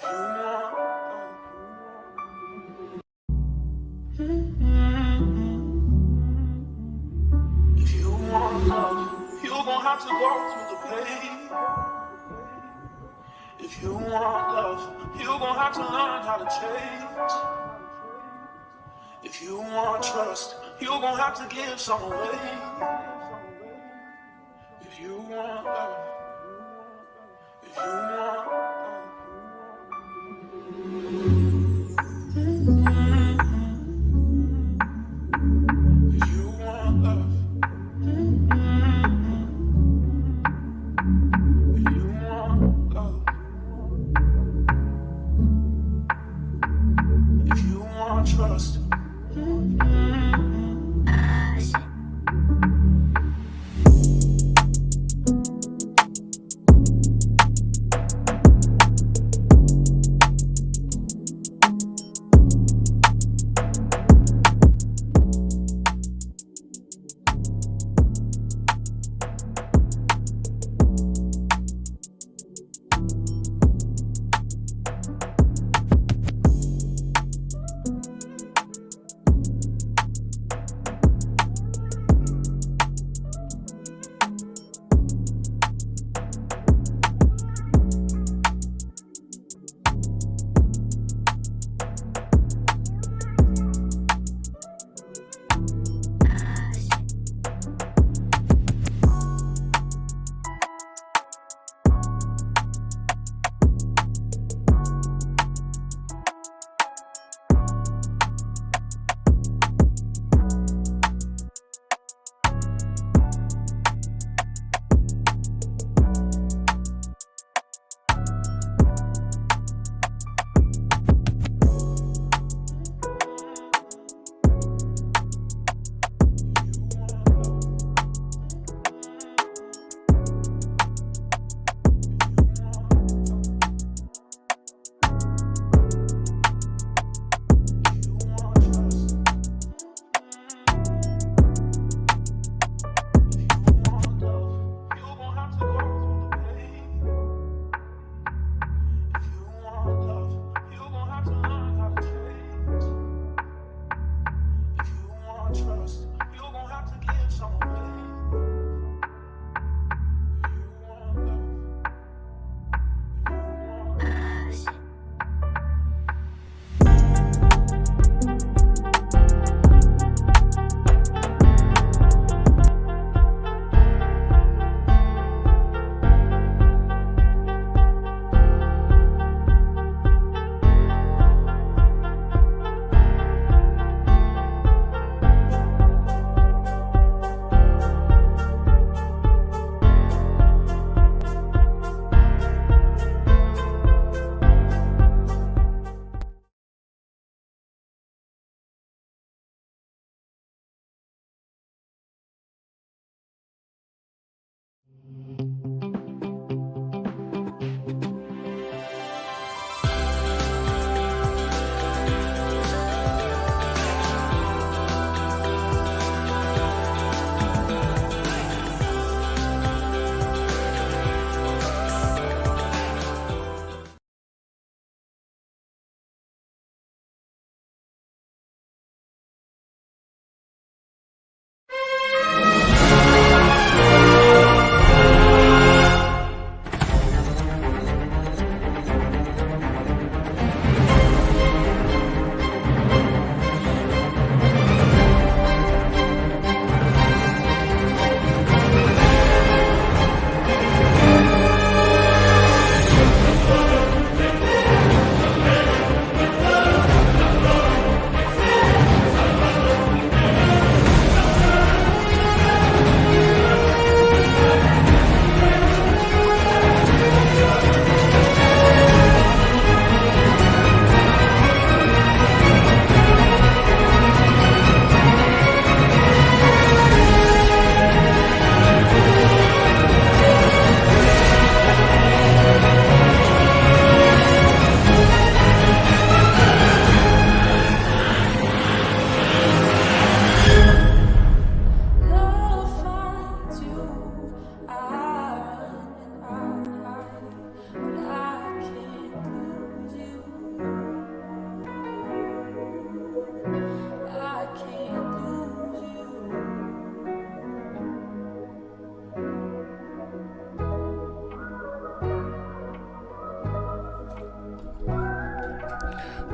If you want love, you're gonna have to go through the pain. If you want love, you're gonna have to learn how to change. If you want trust, you're gonna have to give some away. If you want love, if you want love. If you want love, if you want love, if you want trust,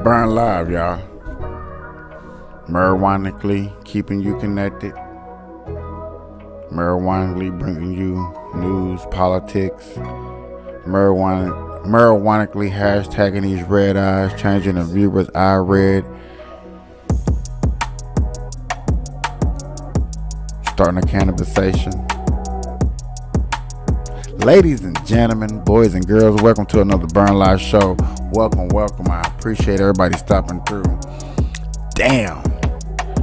Burn Live, y'all. Marijuanically keeping you connected. Marijuanically bringing you news, politics. Marijuanically hashtagging these red eyes, changing the viewers' eye red. Starting a cannabisation. Ladies and gentlemen, boys and girls, welcome to another Burn Live show. Welcome. I appreciate everybody stopping through. Damn.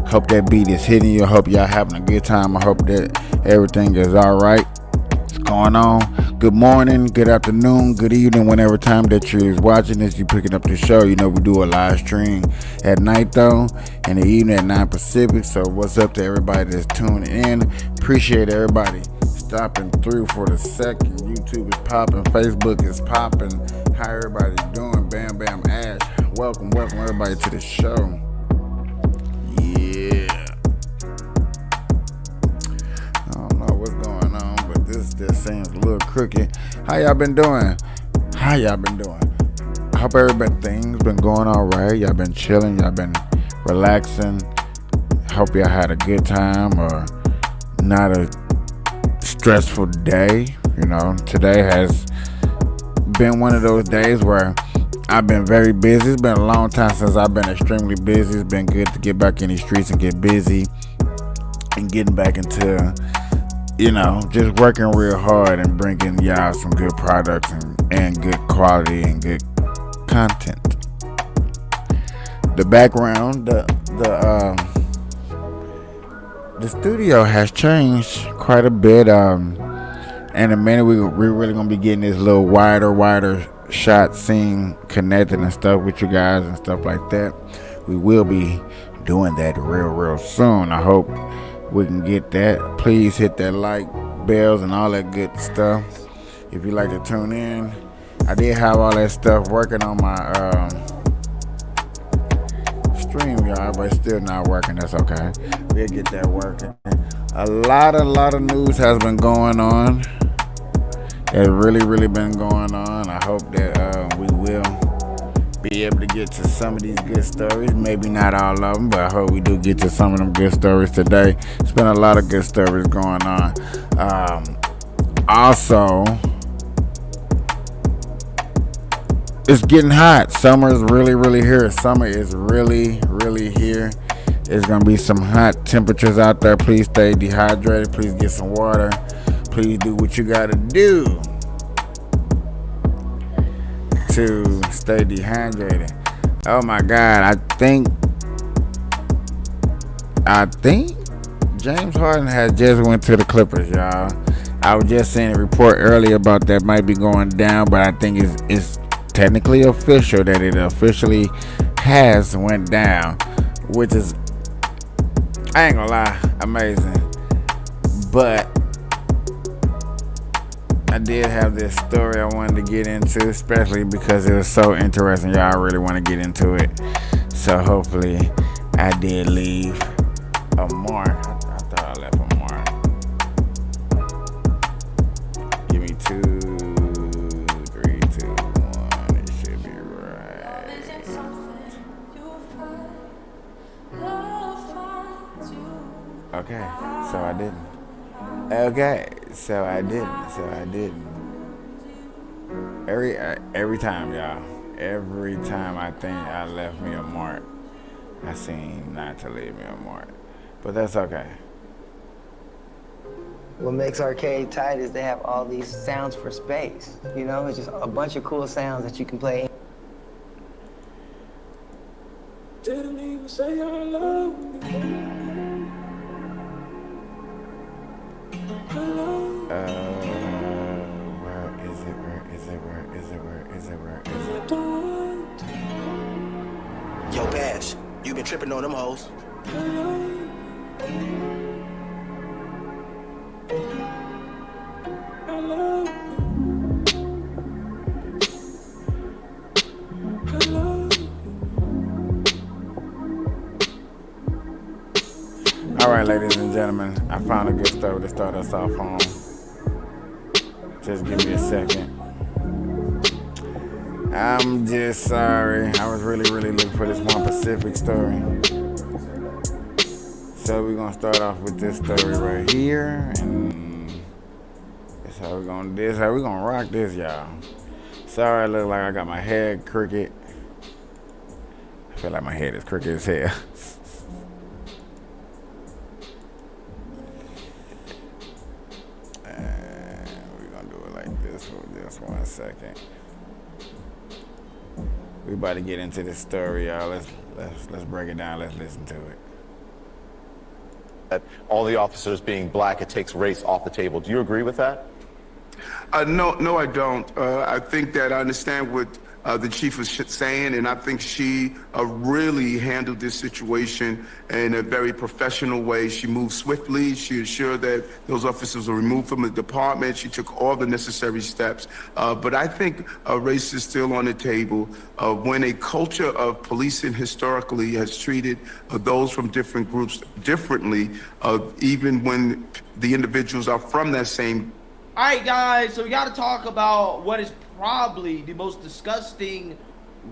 Hope that beat is hitting you. I hope y'all having a good time. I hope that everything is alright. What's going on? Good morning, good afternoon, good evening, whenever time that you're watching this, you picking up the show. You know we do a live stream at night though, in the evening at 9 Pacific. So what's up to everybody that's tuning in? Appreciate everybody stopping through for the second. YouTube is popping, Facebook is popping. How everybody doing? Bam Bam Ash. Welcome everybody to the show. Yeah. I don't know what's going on, but this seems a little crooked. How y'all been doing? I hope everything's been going all right. Y'all been chilling. Y'all been relaxing. Hope y'all had a good time or not a stressful day. You know, today has been one of those days where I've been very busy. It's been a long time since I've been extremely busy. It's been good to get back in these streets and get busy and getting back into, you know, just working real hard and bringing y'all some good products and good quality and good content. The background, the studio has changed quite a bit. In a minute, we're really gonna be getting this little wider shot scene connected and stuff with you guys and stuff like that. We will be doing that real soon. I hope we can get that. Please hit that like, bells, and all that good stuff. If you like to tune in, I did have all that stuff working on my stream, y'all, but it's still not working. That's okay. We'll get that working. A lot of news has been going on. It's really been going on. I hope that we will be able to get to some of these good stories. Maybe not all of them, but I hope we do get to some of them good stories today. It's been a lot of good stories going on. Also, it's getting hot. Summer is really here. Summer is really here. It's going to be some hot temperatures out there. Please stay dehydrated. Please get some water. Please do what you got to do to stay dehydrated. Oh my God. I think James Harden has just went to the Clippers, y'all. I was just seeing a report earlier about that might be going down, but I think it's technically official that it officially has went down, which is, I ain't gonna lie, amazing. But I did have this story I wanted to get into, especially because it was so interesting. Y'all really want to get into it. So hopefully I did leave a mark. I thought I left a mark. Give me 2, 3, 2, 1. It should be right. Okay, so I didn't. Every time, y'all. Every time I think I left me a mark, I seem not to leave me a mark. But that's okay. What makes Arcade tight is they have all these sounds for space. You know, it's just a bunch of cool sounds that you can play. Didn't even say I love you. Where is it? Yo, Bash, you been tripping on them hoes. All right, ladies and gentlemen, I found a good story to start us off on. Just give me a second. I'm just sorry. I was really looking for this one Pacific story. So we're gonna start off with this story right here, and that's how we're gonna rock this, y'all. Sorry, I look like I got my head crooked. I feel like my head is crooked as hell. And we're gonna do it like this for just 1 second. We about to get into this story, y'all. Let's break it down. Let's listen to it. That all the officers being black, it takes race off the table. Do you agree with that? No, I don't. I think that I understand what the chief was saying, and I think she really handled this situation in a very professional way. She moved swiftly. She ensured that those officers were removed from the department. She took all the necessary steps. But I think race is still on the table. When a culture of policing historically has treated those from different groups differently, even when the individuals are from that same. All right, guys, so we got to talk about what is probably the most disgusting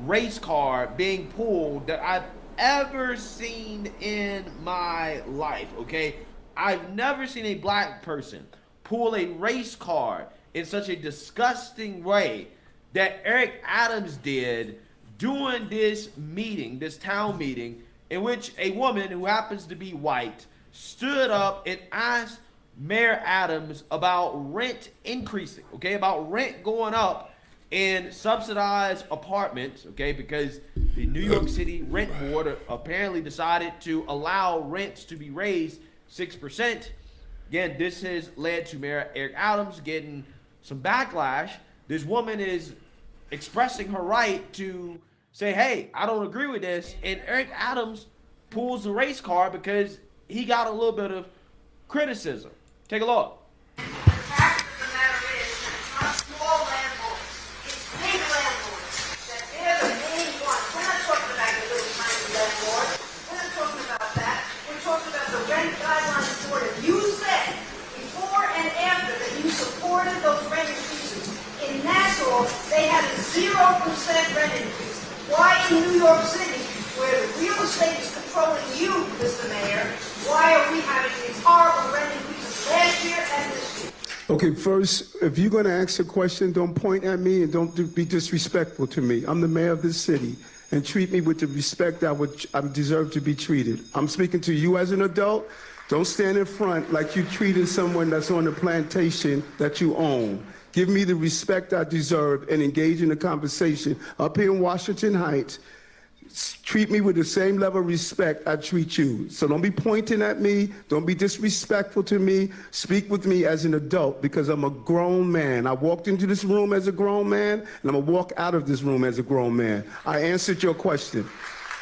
race card being pulled that I've ever seen in my life, okay? I've never seen a black person pull a race card in such a disgusting way that Eric Adams did during this meeting, this town meeting, in which a woman who happens to be white stood up and asked Mayor Adams about rent increasing, okay, about rent going up in subsidized apartments, okay, because the New York City Rent Board apparently decided to allow rents to be raised 6%. Again, this has led to Mayor Eric Adams getting some backlash. This woman is expressing her right to say, hey, I don't agree with this, and Eric Adams pulls the race card because he got a little bit of criticism. Take a look. The fact of the matter is, it's not small landlords, it's big landlords, that they're the main ones. We're not talking about your little tiny landlord. We're not talking about that. We're talking about the rent guidelines board. And you said before and after that you supported those rent increases. In Nassau, they had a 0% rent increase. Why in New York City, where the real estate is controlling you, Mr. Mayor, why are we having these horrible rent increases last year and this year? Okay, first, if you're going to ask a question, don't point at me and don't be disrespectful to me. I'm the mayor of this city, and treat me with the respect I deserve to be treated. I'm speaking to you as an adult. Don't stand in front like you treated someone that's on the plantation that you own. Give me the respect I deserve and engage in a conversation up here in Washington Heights. Treat me with the same level of respect I treat you. So don't be pointing at me. Don't be disrespectful to me. Speak with me as an adult because I'm a grown man. I walked into this room as a grown man, and I'm going to walk out of this room as a grown man. I answered your question.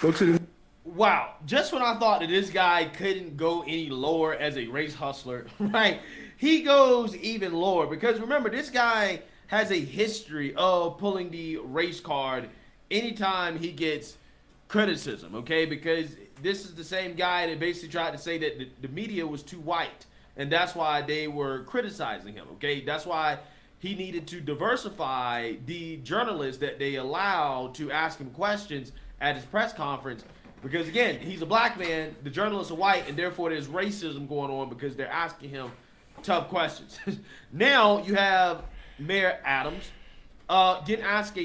Go to the... Wow, just when I thought that this guy couldn't go any lower as a race hustler, right? He goes even lower because remember, this guy has a history of pulling the race card anytime he gets criticism, okay? Because this is the same guy that basically tried to say that the media was too white, and that's why they were criticizing him, okay? That's why he needed to diversify the journalists that they allowed to ask him questions at his press conference. Because again, he's a black man, the journalists are white, and therefore there's racism going on because they're asking him tough questions. Now you have Mayor Adams getting asked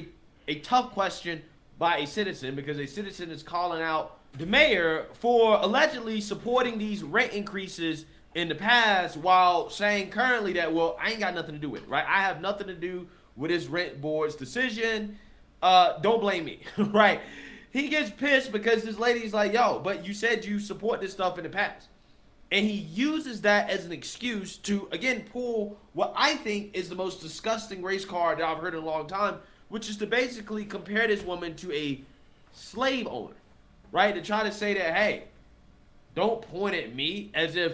a tough question by a citizen because a citizen is calling out the mayor for allegedly supporting these rent increases in the past while saying currently that, well, I ain't got nothing to do with it, right? I have nothing to do with this rent board's decision. Don't blame me, right? He gets pissed because this lady's like, yo, but you said you support this stuff in the past. And he uses that as an excuse to, again, pull what I think is the most disgusting race card that I've heard in a long time, which is to basically compare this woman to a slave owner, right? To try to say that, hey, don't point at me as if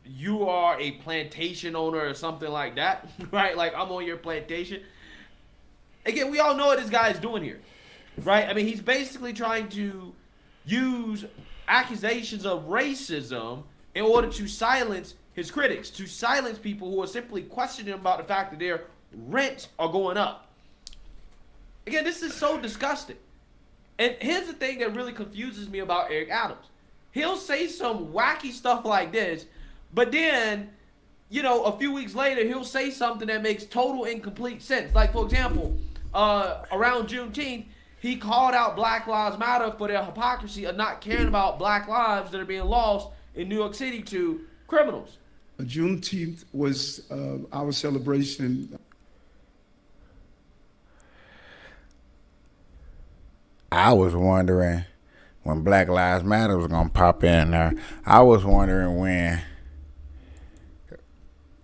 you are a plantation owner or something like that, right? Like I'm on your plantation. Again, we all know what this guy is doing here, right? I mean, he's basically trying to use accusations of racism in order to silence his critics, to silence people who are simply questioning him about the fact that their rents are going up. Again, this is so disgusting. And here's the thing that really confuses me about Eric Adams. He'll say some wacky stuff like this, but then, a few weeks later, he'll say something that makes total and complete sense. Like, for example, around Juneteenth, he called out Black Lives Matter for their hypocrisy of not caring about black lives that are being lost in New York City to criminals. Juneteenth was our celebration. I was wondering when Black Lives Matter was gonna pop in there. I was wondering when,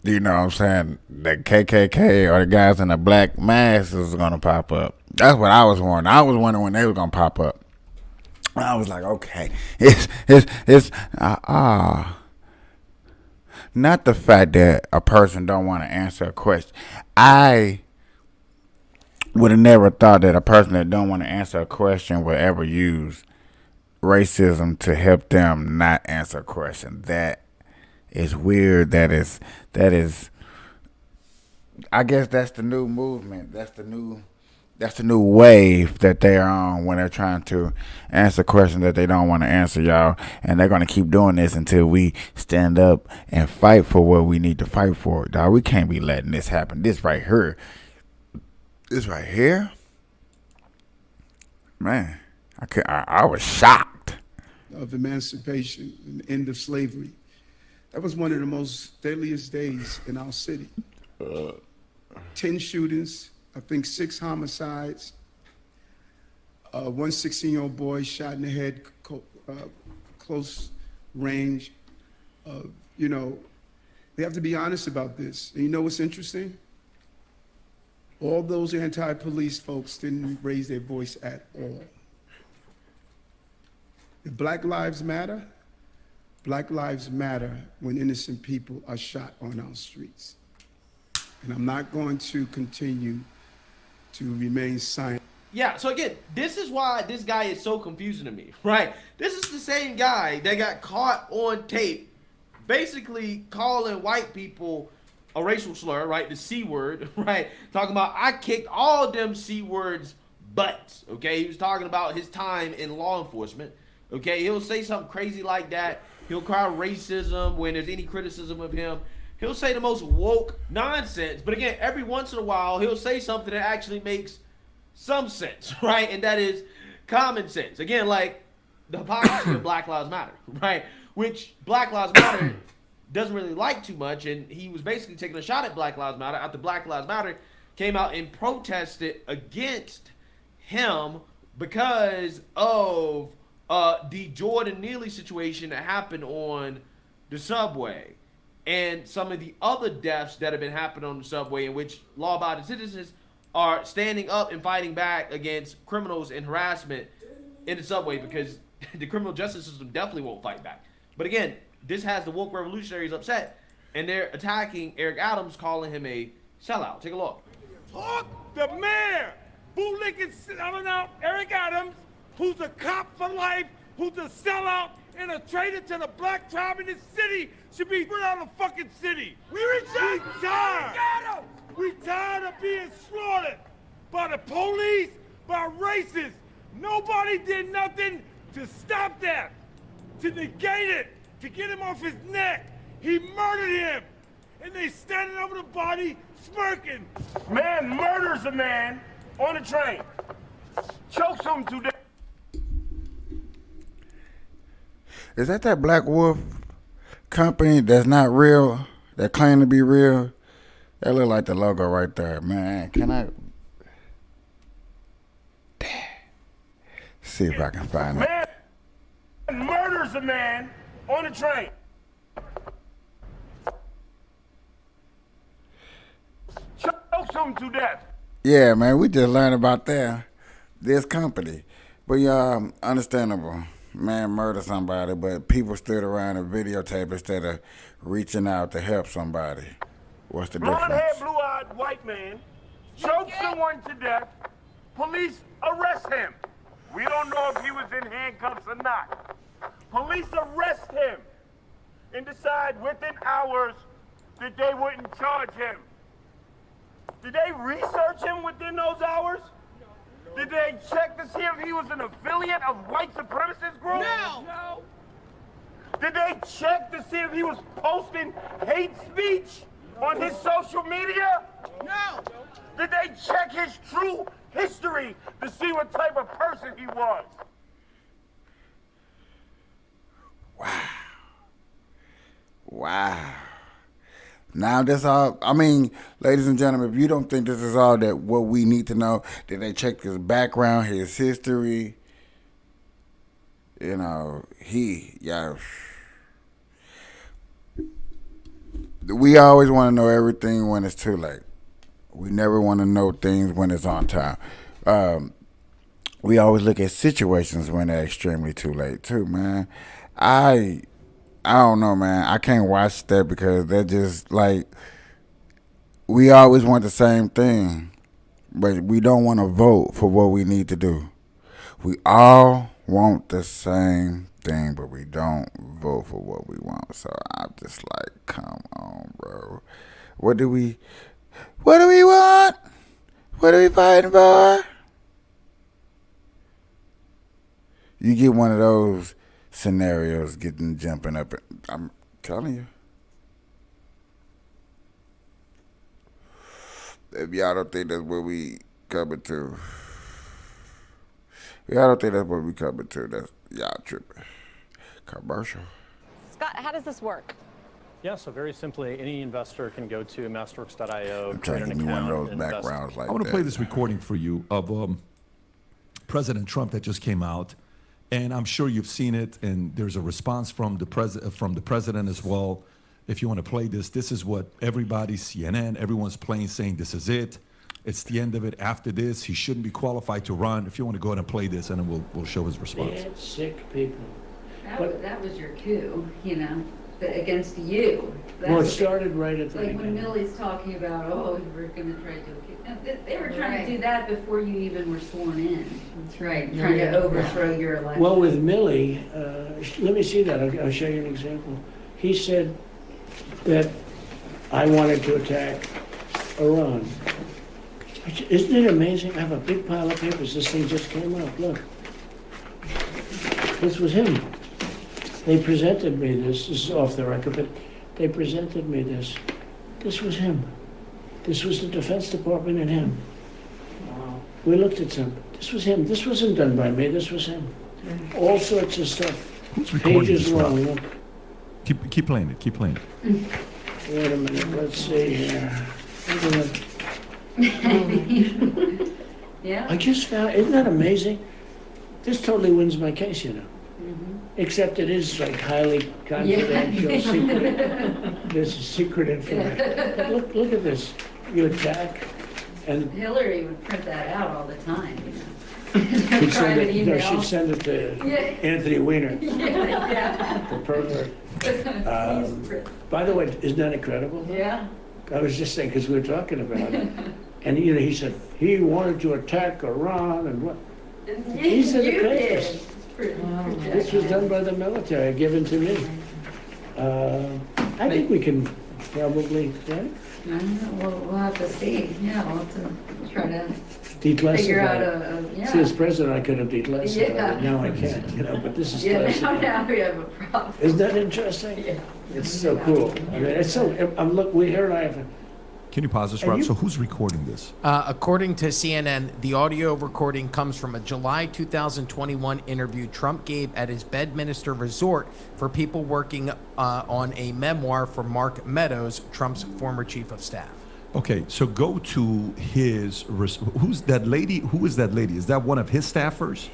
you know what I'm saying, the KKK or the guys in the black masks was gonna pop up. That's what I was wondering. I was wondering when they were gonna pop up. I was like, okay, it's not the fact that a person don't want to answer a question. I would have never thought that a person that don't want to answer a question would ever use racism to help them not answer a question. That is weird. That is I guess that's the new movement. That's the new wave that they're on when they're trying to answer questions that they don't want to answer, y'all. And they're going to keep doing this until we stand up and fight for what we need to fight for. Dog, we can't be letting this happen. This right here, man, I was shocked. Of emancipation and the end of slavery. That was one of the most deadliest days in our city. 10 shootings, I think 6 homicides, one 16-year-old boy shot in the head, close range. We have to be honest about this. And you know what's interesting? All those anti-police folks didn't raise their voice at all. If Black Lives Matter when innocent people are shot on our streets. And I'm not going to continue to remain silent. Yeah, so again, this is why this guy is so confusing to me, right? This is the same guy that got caught on tape basically calling white people a racial slur, right? The C word, right? Talking about, I kicked all them C words butts, okay? He was talking about his time in law enforcement, okay? He'll say something crazy like that. He'll cry racism when there's any criticism of him. He'll say the most woke nonsense. But again, every once in a while, he'll say something that actually makes some sense, right? And that is common sense. Again, like the hypocrisy of Black Lives Matter, right? Which Black Lives Matter doesn't really like too much, and he was basically taking a shot at Black Lives Matter after Black Lives Matter came out and protested against him because of the Jordan Neely situation that happened on the subway and some of the other deaths that have been happening on the subway, in which law-abiding citizens are standing up and fighting back against criminals and harassment in the subway, because the criminal justice system definitely won't fight back. But again, this has the woke revolutionaries upset, and they're attacking Eric Adams, calling him a sellout. Take a look. Talk the mayor, bootlicking, out Eric Adams, who's a cop for life, who's a sellout and a traitor to the black tribe in this city, should be put out of the fucking city. We tired. We tired of being slaughtered by the police, by racists. Nobody did nothing to stop that, to negate it, to get him off his neck. He murdered him, and they standing over the body smirking. Man murders a man on a train, chokes him to death. Is that Black Wolf company that's not real, that claim to be real? That look like the logo right there, man. Can I see if I can find it? Man murders a man on a train. Chokes him to death. Yeah, man, we just learned about this company. But yeah, understandable. Man murdered somebody, but people stood around and videotape instead of reaching out to help somebody. What's the difference? Blonde-haired, blue-eyed white man choked someone to death. Police arrest him. We don't know if he was in handcuffs or not. Police arrest him and decide within hours that they wouldn't charge him. Did they research him within those hours? they check to see if he was an affiliate of white supremacist groups? No. Did they check to see if he was posting hate speech on his social media? No. Did they check his true history to see what type of person he was? Wow. Now that's all. I mean, ladies and gentlemen, if you don't think this is all that what we need to know, did they check his background, his history? You know, we always want to know everything when it's too late. We never want to know things when it's on time. We always look at situations when they're extremely too late too, man. I don't know, man. I can't watch that because they're just like, we always want the same thing, but we don't want to vote for what we need to do. We all want the same thing, but we don't vote for what we want. So I'm just like, come on, bro. What do we want? What are we fighting for? You get one of those scenarios jumping up. I'm telling you. If y'all don't think that's what we coming to, that's y'all tripping. Commercial. Scott, how does this work? Yeah, so very simply, any investor can go to masterworks.io, I'm create trying an to give me one account, of those backgrounds like that. I want to play this recording for you of President Trump that just came out, and I'm sure you've seen it. And there's a response from the president as well. If you want to play this is what everybody, CNN, everyone's playing, saying this is it. It's the end of it. After this, he shouldn't be qualified to run. If you want to go ahead and play this, and then we'll show his response. Bad, sick people. That was your coup, against you. Well, it started right at the Like when beginning. Millie's talking about, oh, we're going to try to do a coup. No, they were trying to do that before you even were sworn in. That's right. Trying to overthrow your election. Well, with Millie, let me see that. I'll show you an example. He said that I wanted to attack Iran. Isn't it amazing? I have a big pile of papers. This thing just came out. Look. This was him. They presented me this. This is off the record, but they presented me this. This was him. This was the Defense Department and him. Wow. We looked at some. This was him. This wasn't done by me. This was him. All sorts of stuff. Who's recording Pages this, long. Rob? Look. Keep playing it. Keep playing it. Wait a minute. Let's see here. Yeah. I just found. Isn't that amazing? This totally wins my case, Except it is like highly confidential, secret. This is secret information. But look at this. You attack, and Hillary would print that out all the time, she'd send Private it. No, email. she'd send it to Anthony Weiner, the pervert. By the way, isn't that incredible? Yeah. I was just saying because we were talking about it, and he said he wanted to attack Iran and what? These are the You papers. did. This was done by the military, given to me. I think we can probably, right? I don't know, we'll have to see. Yeah, we'll have to try to Declassify. figure out a See, as president, I could have declassified it. Now I can't, but this is classified. now we have a problem. Isn't that interesting? Yeah. It's so cool. I mean, it's so, we heard I have Can you pause this, Rob? So who's recording this? According to CNN, the audio recording comes from a July 2021 interview Trump gave at his Bedminster resort for people working on a memoir for Mark Meadows, Trump's former chief of staff. Okay, so go to his. Who's that lady? Who is that lady? Is that one of his staffers?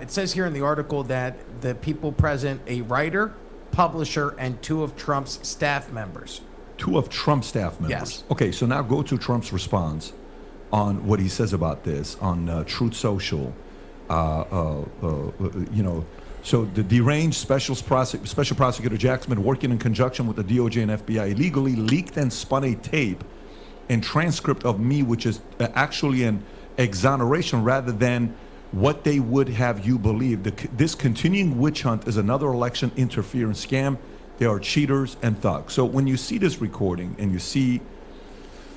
It says here in the article that the people present, a writer, publisher, and 2 of Trump's staff members. 2 of Trump's staff members. Yes. Okay, so now go to Trump's response on what he says about this on Truth Social. So the deranged special prosecutor Jacksman, working in conjunction with the DOJ and FBI, illegally leaked and spun a tape and transcript of me, which is actually an exoneration rather than what they would have you believe. This continuing witch hunt is another election interference scam. They are cheaters and thugs. So when you see this recording and you see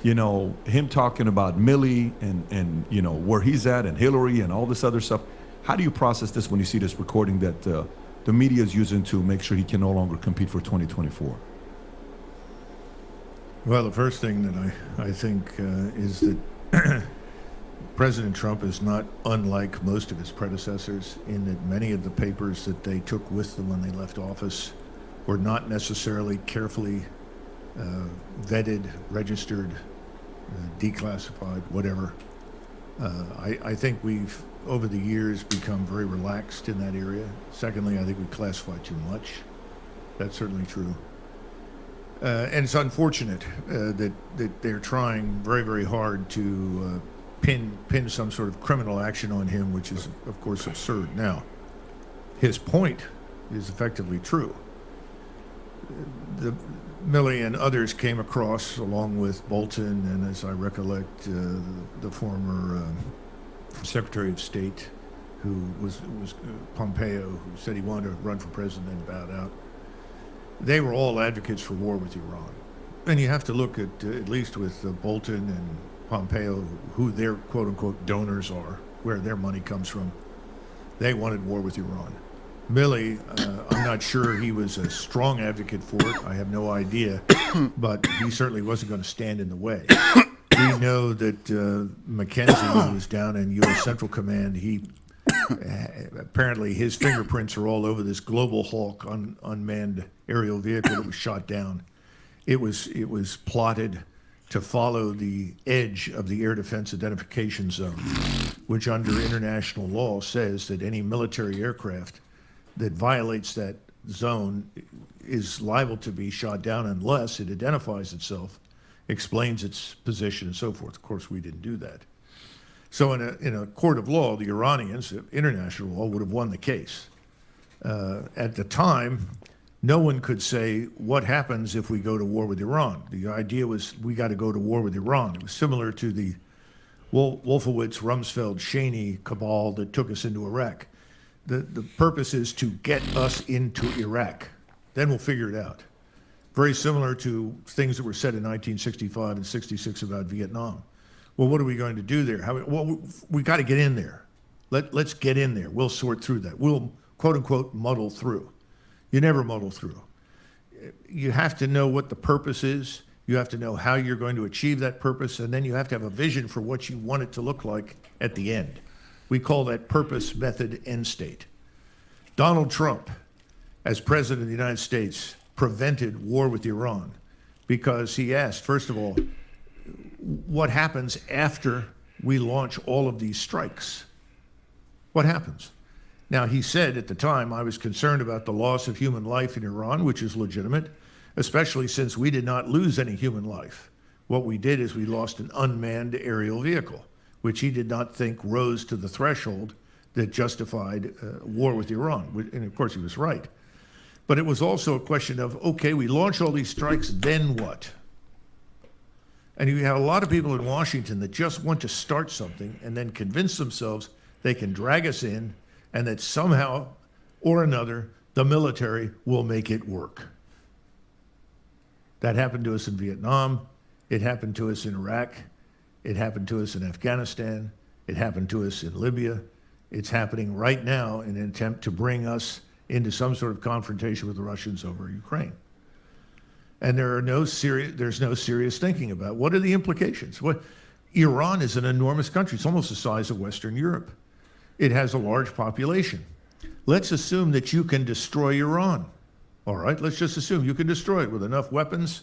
him talking about Milley and where he's at and Hillary and all this other stuff. How do you process this when you see this recording that the media is using to make sure he can no longer compete for 2024? Well, the first thing that I think is that President Trump is not unlike most of his predecessors in that many of the papers that they took with them when they left office were not necessarily carefully vetted, registered, declassified, whatever. I think we've, over the years, become very relaxed in that area. Secondly, I think we classify too much. That's certainly true. And it's unfortunate that they're trying very, very hard to pin some sort of criminal action on him, which is, of course, absurd. Now, his point is effectively true. Milley and others came across, along with Bolton and, as I recollect, the former Secretary of State, who was Pompeo, who said he wanted to run for president and bowed out. They were all advocates for war with Iran. And you have to look at least with Bolton and Pompeo, who their quote-unquote donors are, where their money comes from. They wanted war with Iran. Milley, I'm not sure he was a strong advocate for it. I have no idea. But he certainly wasn't going to stand in the way. We know that McKenzie, who was down in U.S. Central Command, he apparently his fingerprints are all over this Global Hawk unmanned aerial vehicle that was shot down. It was plotted to follow the edge of the Air Defense Identification Zone, which under international law says that any military aircraft that violates that zone is liable to be shot down unless it identifies itself, explains its position, and so forth. Of course, we didn't do that. So in a court of law, the Iranians, international law, would have won the case. At the time, no one could say, what happens if we go to war with Iran? The idea was we got to go to war with Iran. It was similar to the Wolfowitz, Rumsfeld, Cheney cabal that took us into Iraq. The purpose is to get us into Iraq. Then we'll figure it out. Very similar to things that were said in 1965 and 66 about Vietnam. Well, what are we going to do there? We got to get in there. Let's get in there. We'll sort through that. We'll, quote unquote, muddle through. You never muddle through. You have to know what the purpose is. You have to know how you're going to achieve that purpose, and then you have to have a vision for what you want it to look like at the end. We call that purpose, method, end state. Donald Trump, as president of the United States, prevented war with Iran because he asked, first of all, what happens after we launch all of these strikes? What happens? Now, he said at the time, I was concerned about the loss of human life in Iran, which is legitimate, especially since we did not lose any human life. What we did is we lost an unmanned aerial vehicle, which he did not think rose to the threshold that justified war with Iran. And of course, he was right. But it was also a question of, okay, we launch all these strikes, then what? And you have a lot of people in Washington that just want to start something and then convince themselves they can drag us in and that somehow or another the military will make it work. That happened to us in Vietnam. It happened to us in Iraq. It happened to us in Afghanistan. It happened to us in Libya. It's happening right now in an attempt to bring us into some sort of confrontation with the Russians over Ukraine. And there's no serious thinking about what are the implications. Iran is an enormous country. It's almost the size of Western Europe. It has a large population. Let's assume that you can destroy Iran. All right, let's just assume you can destroy it with enough weapons.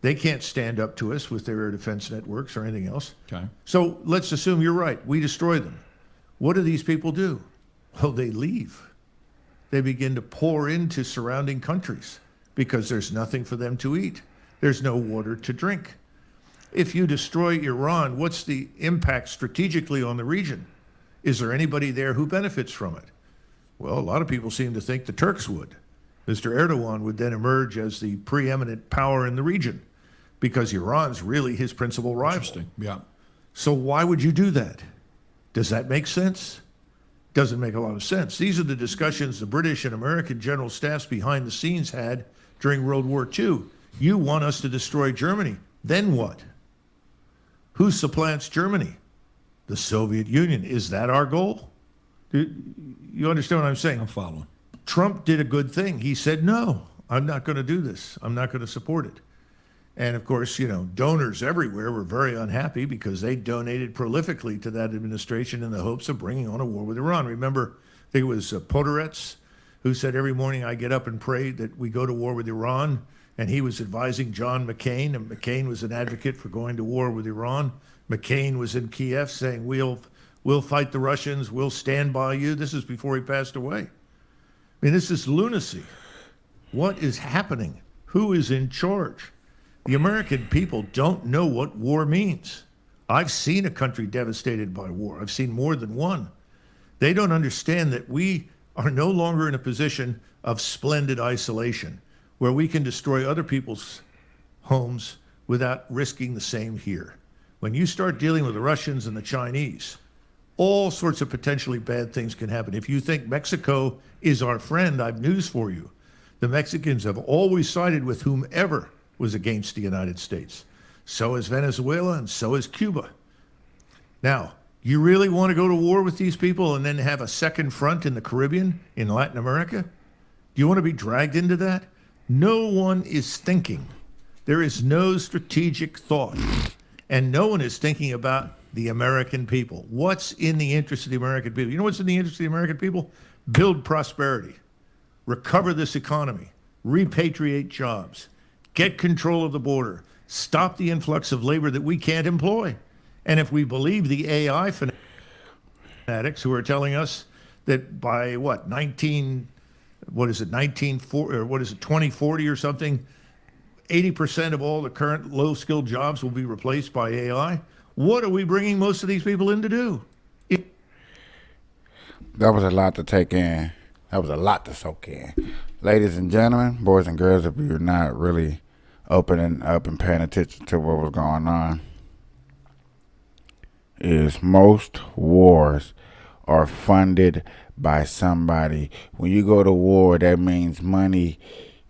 They can't stand up to us with their air defense networks or anything else. Okay. So let's assume you're right. We destroy them. What do these people do? Well, they leave. They begin to pour into surrounding countries because there's nothing for them to eat. There's no water to drink. If you destroy Iran, what's the impact strategically on the region? Is there anybody there who benefits from it? Well, a lot of people seem to think the Turks would. Mr. Erdogan would then emerge as the preeminent power in the region because Iran's really his principal rival. Interesting, yeah. So why would you do that? Does that make sense? Doesn't make a lot of sense. These are the discussions the British and American general staffs behind the scenes had during World War II. You want us to destroy Germany. Then what? Who supplants Germany? The Soviet Union. Is that our goal? You understand what I'm saying? I'm following. Trump did a good thing. He said, no, I'm not going to do this. I'm not going to support it. And of course, donors everywhere were very unhappy because they donated prolifically to that administration in the hopes of bringing on a war with Iran. Remember, I think it was Podorets who said every morning I get up and pray that we go to war with Iran. And he was advising John McCain, and McCain was an advocate for going to war with Iran. McCain was in Kiev saying, we'll fight the Russians, we'll stand by you. This is before he passed away. I mean, this is lunacy. What is happening? Who is in charge? The American people don't know what war means. I've seen a country devastated by war. I've seen more than one. They don't understand that we are no longer in a position of splendid isolation where we can destroy other people's homes without risking the same here. When you start dealing with the Russians and the Chinese, all sorts of potentially bad things can happen. If you think Mexico is our friend, I've news for you. The Mexicans have always sided with whomever was against the United States. So is Venezuela and so is Cuba. Now, you really want to go to war with these people and then have a second front in the Caribbean, in Latin America? Do you want to be dragged into that? No one is thinking. There is no strategic thought. And no one is thinking about the American people. What's in the interest of the American people? You know what's in the interest of the American people? Build prosperity. Recover this economy. Repatriate jobs. Get control of the border. Stop the influx of labor that we can't employ. And if we believe the AI fanatics who are telling us that by 2040 or something, 80% of all the current low-skilled jobs will be replaced by AI. What are we bringing most of these people in to do? That was a lot to take in. That was a lot to soak in. Ladies and gentlemen, boys and girls, if you're not really opening up and paying attention to what was going on, is most wars are funded by somebody. When you go to war, that means money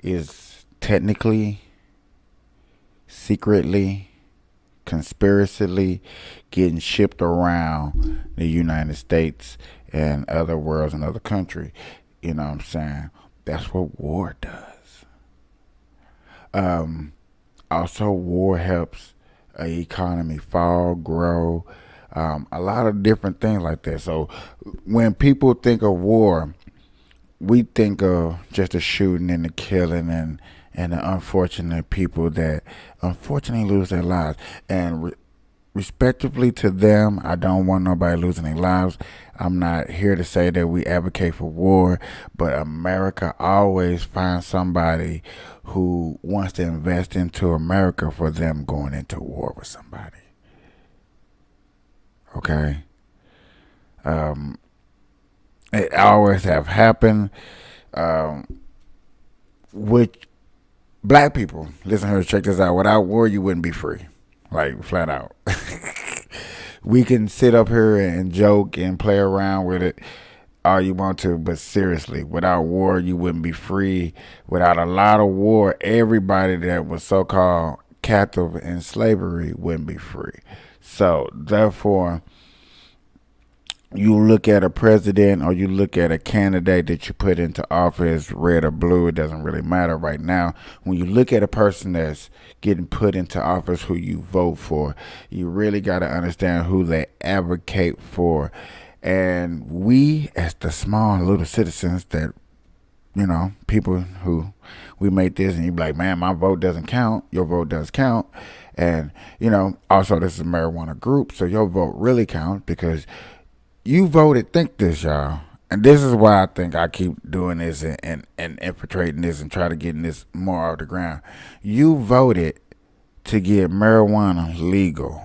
is technically, secretly, conspiracially getting shipped around the United States and other worlds and other countries. You know what I'm saying? That's what war does. Also, war helps an economy fall, grow, a lot of different things like that. So when people think of war, we think of just the shooting and the killing and the unfortunate people that unfortunately lose their lives. And respectively to them, I don't want nobody losing their lives. I'm not here to say that we advocate for war, but America always finds somebody who wants to invest into America for them going into war with somebody. Okay? It always have happened. With black people, listen here, check this out. Without war, you wouldn't be free. Like, flat out. We can sit up here and joke and play around with it all you want to, but seriously, without war, you wouldn't be free. Without a lot of war, everybody that was so-called captive in slavery wouldn't be free. So, therefore, you look at a president or you look at a candidate that you put into office, red or blue, it doesn't really matter right now. When you look at a person that's getting put into office who you vote for, you really got to understand who they advocate for. And we, as the small little citizens that, you know, people who we make this and you be like, man, my vote doesn't count. Your vote does count. And, you know, also this is a marijuana group, so your vote really counts because you voted. Think this, y'all. And this is why I think I keep doing this and infiltrating this and try to get this more off the ground. You voted to get marijuana legal.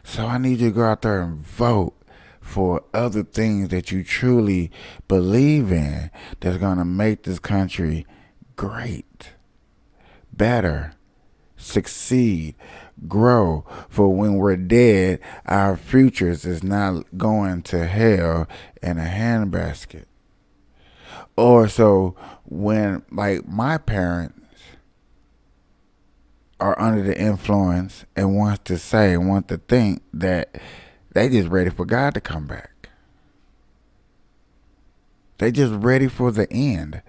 So I need you to go out there and vote for other things that you truly believe in that's going to make this country great, better, succeed, grow. For when we're dead, our futures is not going to hell in a handbasket. Or so when, like, my parents are under the influence and want to think that they just ready for God to come back. They just ready for the end.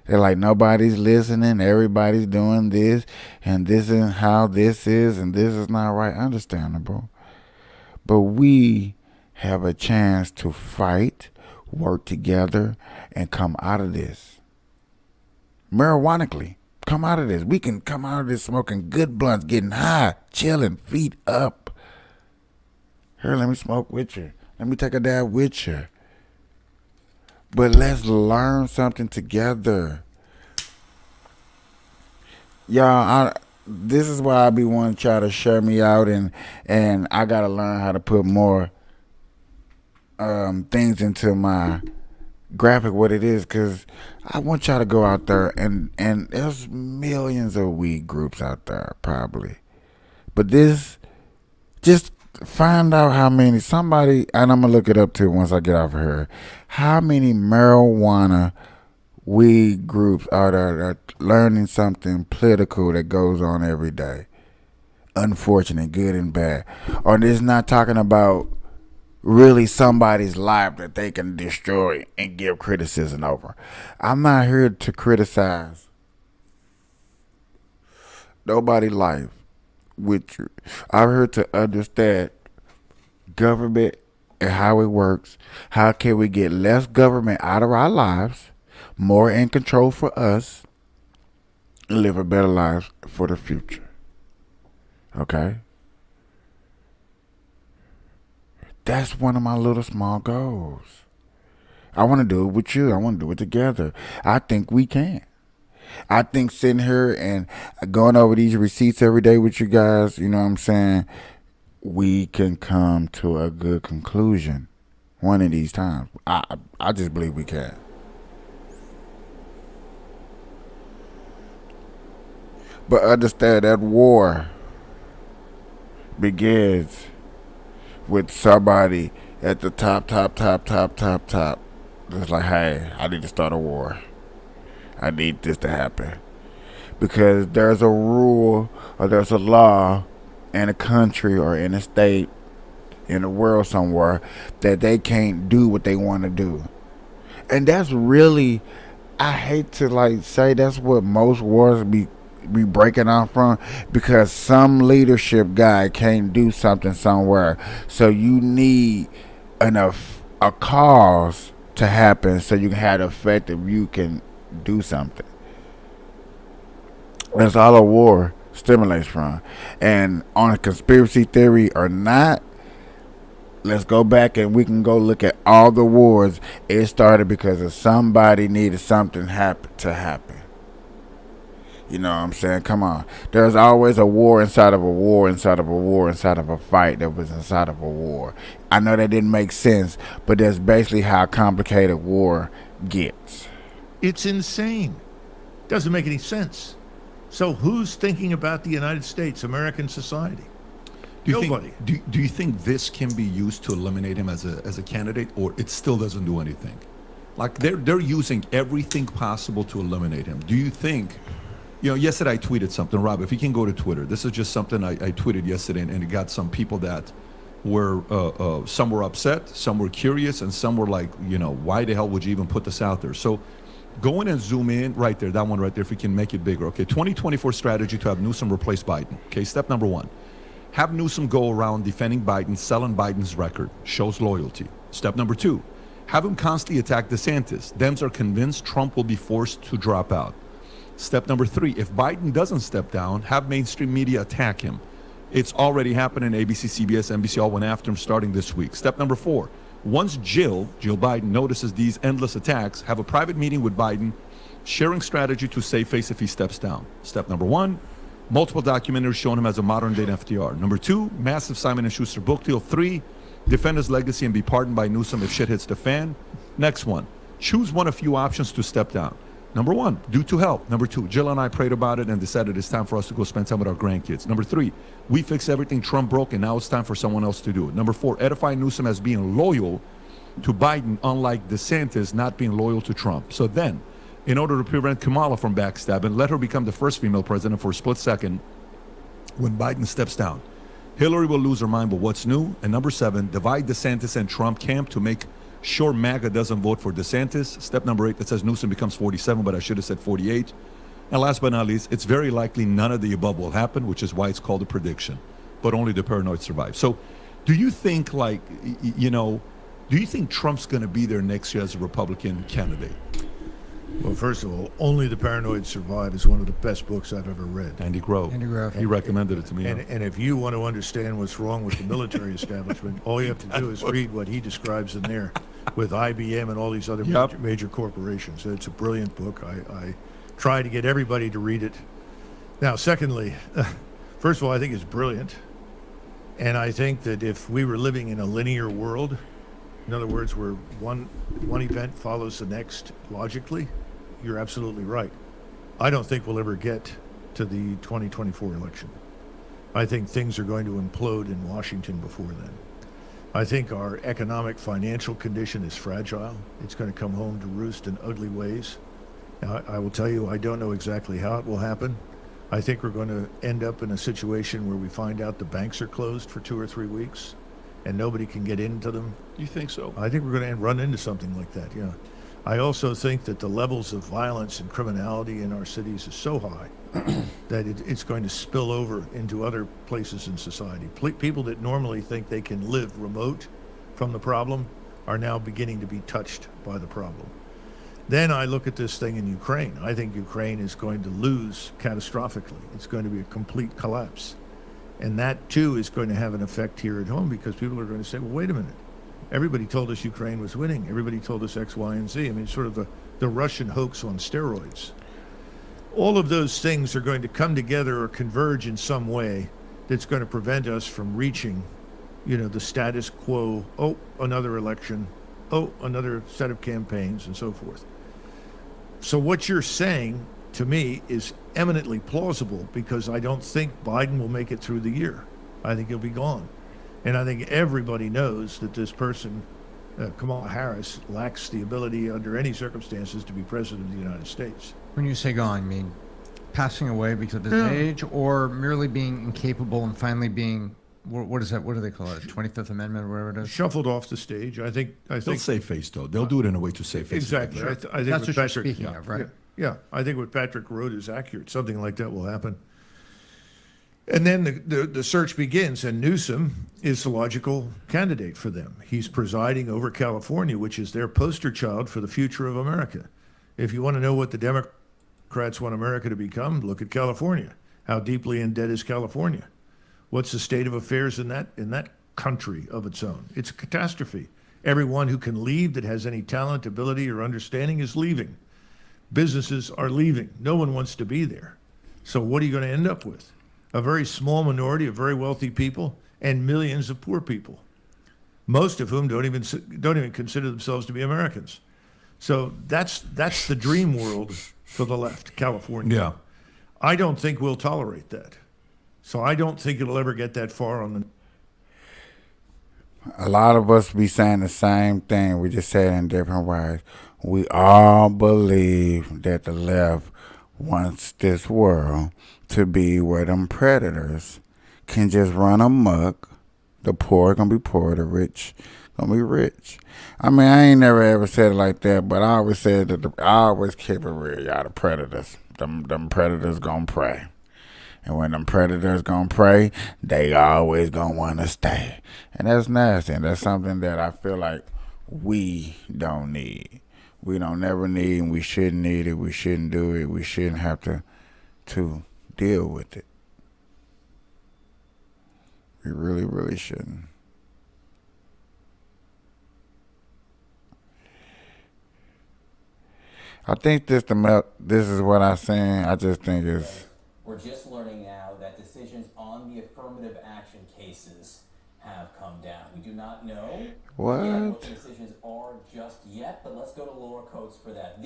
They're like, nobody's listening, everybody's doing this, and this is how this is, and this is not right. Understandable. But we have a chance to fight, work together, and come out of this. Marijuanically, come out of this. We can come out of this smoking good blunts, getting high, chilling, feet up. Here, let me smoke with you. Let me take a dab with you. But let's learn something together. Y'all, this is why I be wanting to try to share me out, and I got to learn how to put more things into my graphic, what it is, because I want y'all to go out there, and there's millions of weed groups out there, probably. But this, just find out how many, somebody, and I'm going to look it up too once I get off of here, how many marijuana weed groups are there that are learning something political that goes on every day. Unfortunate, good and bad. Or this not talking about really somebody's life that they can destroy and give criticism over. I'm not here to criticize nobody's life with you. I'm here to understand government and how it works. How can we get less government out of our lives, more in control for us, and live a better life for the future. Okay? That's one of my little small goals. I want to do it with you. I want to do it together. I think we can. I think sitting here and going over these receipts every day with you guys, you know what I'm saying, we can come to a good conclusion one of these times. I just believe we can. But understand that war begins with somebody at the top. Just like, hey, I need to start a war. I need this to happen. Because there's a rule or there's a law in a country or in a state, in the world somewhere, that they can't do what they want to do. And that's really, I hate to like say that's what most wars be breaking off from, because some leadership guy can't do something somewhere, so you need a cause to happen so you can have the effect if you can do something. That's all a war stimulates from. And on a conspiracy theory or not, let's go back and we can go look at all the wars. It started because of somebody needed something to happen. You know what I'm saying? Come on. There's always a war inside of a war inside of a war inside of a fight that was inside of a war. I know that didn't make sense, but that's basically how complicated war gets. It's insane. Doesn't make any sense. So who's thinking about the United States, American society? Nobody. Do you think this can be used to eliminate him as a candidate, or it still doesn't do anything? Like they're using everything possible to eliminate him. Do you think? You know, yesterday I tweeted something. Rob, if you can go to Twitter. This is just something I tweeted yesterday, and it got some people that were, some were upset, some were curious, and some were like, you know, why the hell would you even put this out there? So go in and zoom in right there, that one right there, if we can make it bigger. Okay, 2024 strategy to have Newsom replace Biden. Okay, step number 1. Have Newsom go around defending Biden, selling Biden's record. Shows loyalty. Step number 2. Have him constantly attack DeSantis. Dems are convinced Trump will be forced to drop out. Step number 3, if Biden doesn't step down, have mainstream media attack him. It's already happening. ABC, CBS, NBC all went after him starting this week. Step number 4, once Jill Biden notices these endless attacks, have a private meeting with Biden, sharing strategy to save face if he steps down. Step number 1, multiple documentaries showing him as a modern-day FDR. Number 2, massive Simon & Schuster book deal. 3, defend his legacy and be pardoned by Newsom if shit hits the fan. Next one, choose one of few options to step down. Number 1, due to health. Number 2, Jill and I prayed about it and decided it's time for us to go spend time with our grandkids. Number 3, we fixed everything Trump broke and now it's time for someone else to do it. Number 4, edify Newsom as being loyal to Biden, unlike DeSantis not being loyal to Trump. So then, in order to prevent Kamala from backstabbing, let her become the first female president for a split second when Biden steps down. Hillary will lose her mind, but what's new? And number 7, divide DeSantis and Trump camp to make sure MAGA doesn't vote for DeSantis. Step number 8, that says Newsom becomes 47, but I should have said 48. And last but not least, it's very likely none of the above will happen, which is why it's called a prediction. But only the paranoid survive. So do you think, do you think Trump's going to be there next year as a Republican candidate? Well, first of all, Only the Paranoid Survive is one of the best books I've ever read. Andy Grove. He recommended it to me. And if you want to understand what's wrong with the military establishment, all you have to do is read what he describes in there with IBM and all these other major corporations. It's a brilliant book. I try to get everybody to read it. Now, secondly, first of all, I think it's brilliant. And I think that if we were living in a linear world, in other words, where one event follows the next logically, you're absolutely right. I don't think we'll ever get to the 2024 election. I think things are going to implode in Washington before then. I think our economic financial condition is fragile. It's going to come home to roost in ugly ways. Now, I will tell you, I don't know exactly how it will happen. I think we're going to end up in a situation where we find out the banks are closed for 2 or 3 weeks and nobody can get into them. You think so? I think we're going to run into something like that, yeah. I also think that the levels of violence and criminality in our cities is so high that it's going to spill over into other places in society. People that normally think they can live remote from the problem are now beginning to be touched by the problem. Then I look at this thing in Ukraine. I think Ukraine is going to lose catastrophically. It's going to be a complete collapse. And that, too, is going to have an effect here at home because people are going to say, well, wait a minute. Everybody told us Ukraine was winning. Everybody told us X, Y, and Z. I mean, sort of the Russian hoax on steroids. All of those things are going to come together or converge in some way that's going to prevent us from reaching, the status quo. Oh, another election. Oh, another set of campaigns and so forth. So what you're saying to me is eminently plausible because I don't think Biden will make it through the year. I think he'll be gone. And I think everybody knows that this person, Kamala Harris, lacks the ability under any circumstances to be president of the United States. When you say gone, you mean passing away because of his age or merely being incapable and finally being, what is that? What do they call it? 25th Amendment or whatever it is? Shuffled off the stage. I think they'll save face, though. They'll do it in a way to save face. Exactly. I think That's what what you're Patrick, speaking of, right? Yeah, I think what Patrick wrote is accurate. Something like that will happen. And then the search begins, and Newsom is the logical candidate for them. He's presiding over California, which is their poster child for the future of America. If you want to know what the Democrats want America to become, look at California. How deeply in debt is California? What's the state of affairs in that country of its own? It's a catastrophe. Everyone who can leave that has any talent, ability, or understanding is leaving. Businesses are leaving. No one wants to be there. So what are you going to end up with? A very small minority of very wealthy people and millions of poor people, most of whom don't even consider themselves to be Americans. So that's the dream world for the left, California. Yeah. I don't think we'll tolerate that. So I don't think it'll ever get that far on the. A lot of us be saying the same thing. We just say it in different ways. We all believe that the left wants this world to be where them predators can just run amok. The poor gonna be poor, the rich gonna be rich. I mean, I ain't never ever said it like that, but I always said that I always keep it real, y'all. The predators, them predators gonna prey. And when them predators gonna prey, they always gonna wanna stay. And that's nasty. And that's something that I feel like we don't need. We don't never need, and we shouldn't need it. We shouldn't do it. We shouldn't have to deal with it. We really, really shouldn't. I think this is what I'm saying. I just think it's. We're just learning now that decisions on the affirmative action cases have come down. We do not know What? what the decisions are just yet, but let's go to Laura Coates for that.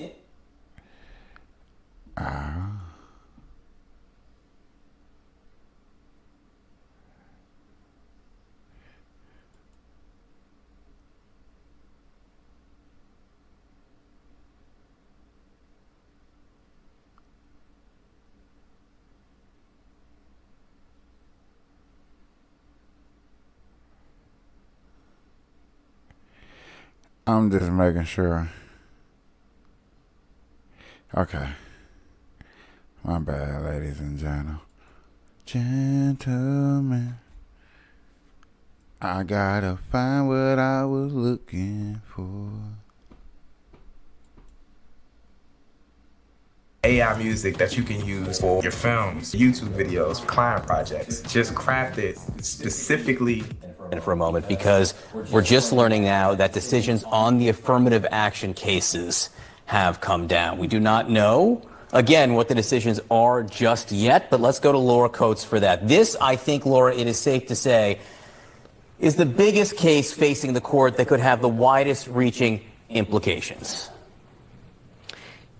I'm just making sure. Okay. My bad, ladies and gentlemen. I gotta find what I was looking for. AI music that you can use for your films, YouTube videos, client projects, just crafted specifically. For a moment, because we're just learning now that decisions on the affirmative action cases have come down. We do not know, again, what the decisions are just yet, but let's go to Laura Coates for that. This, I think, Laura, it is safe to say, is the biggest case facing the court that could have the widest reaching implications.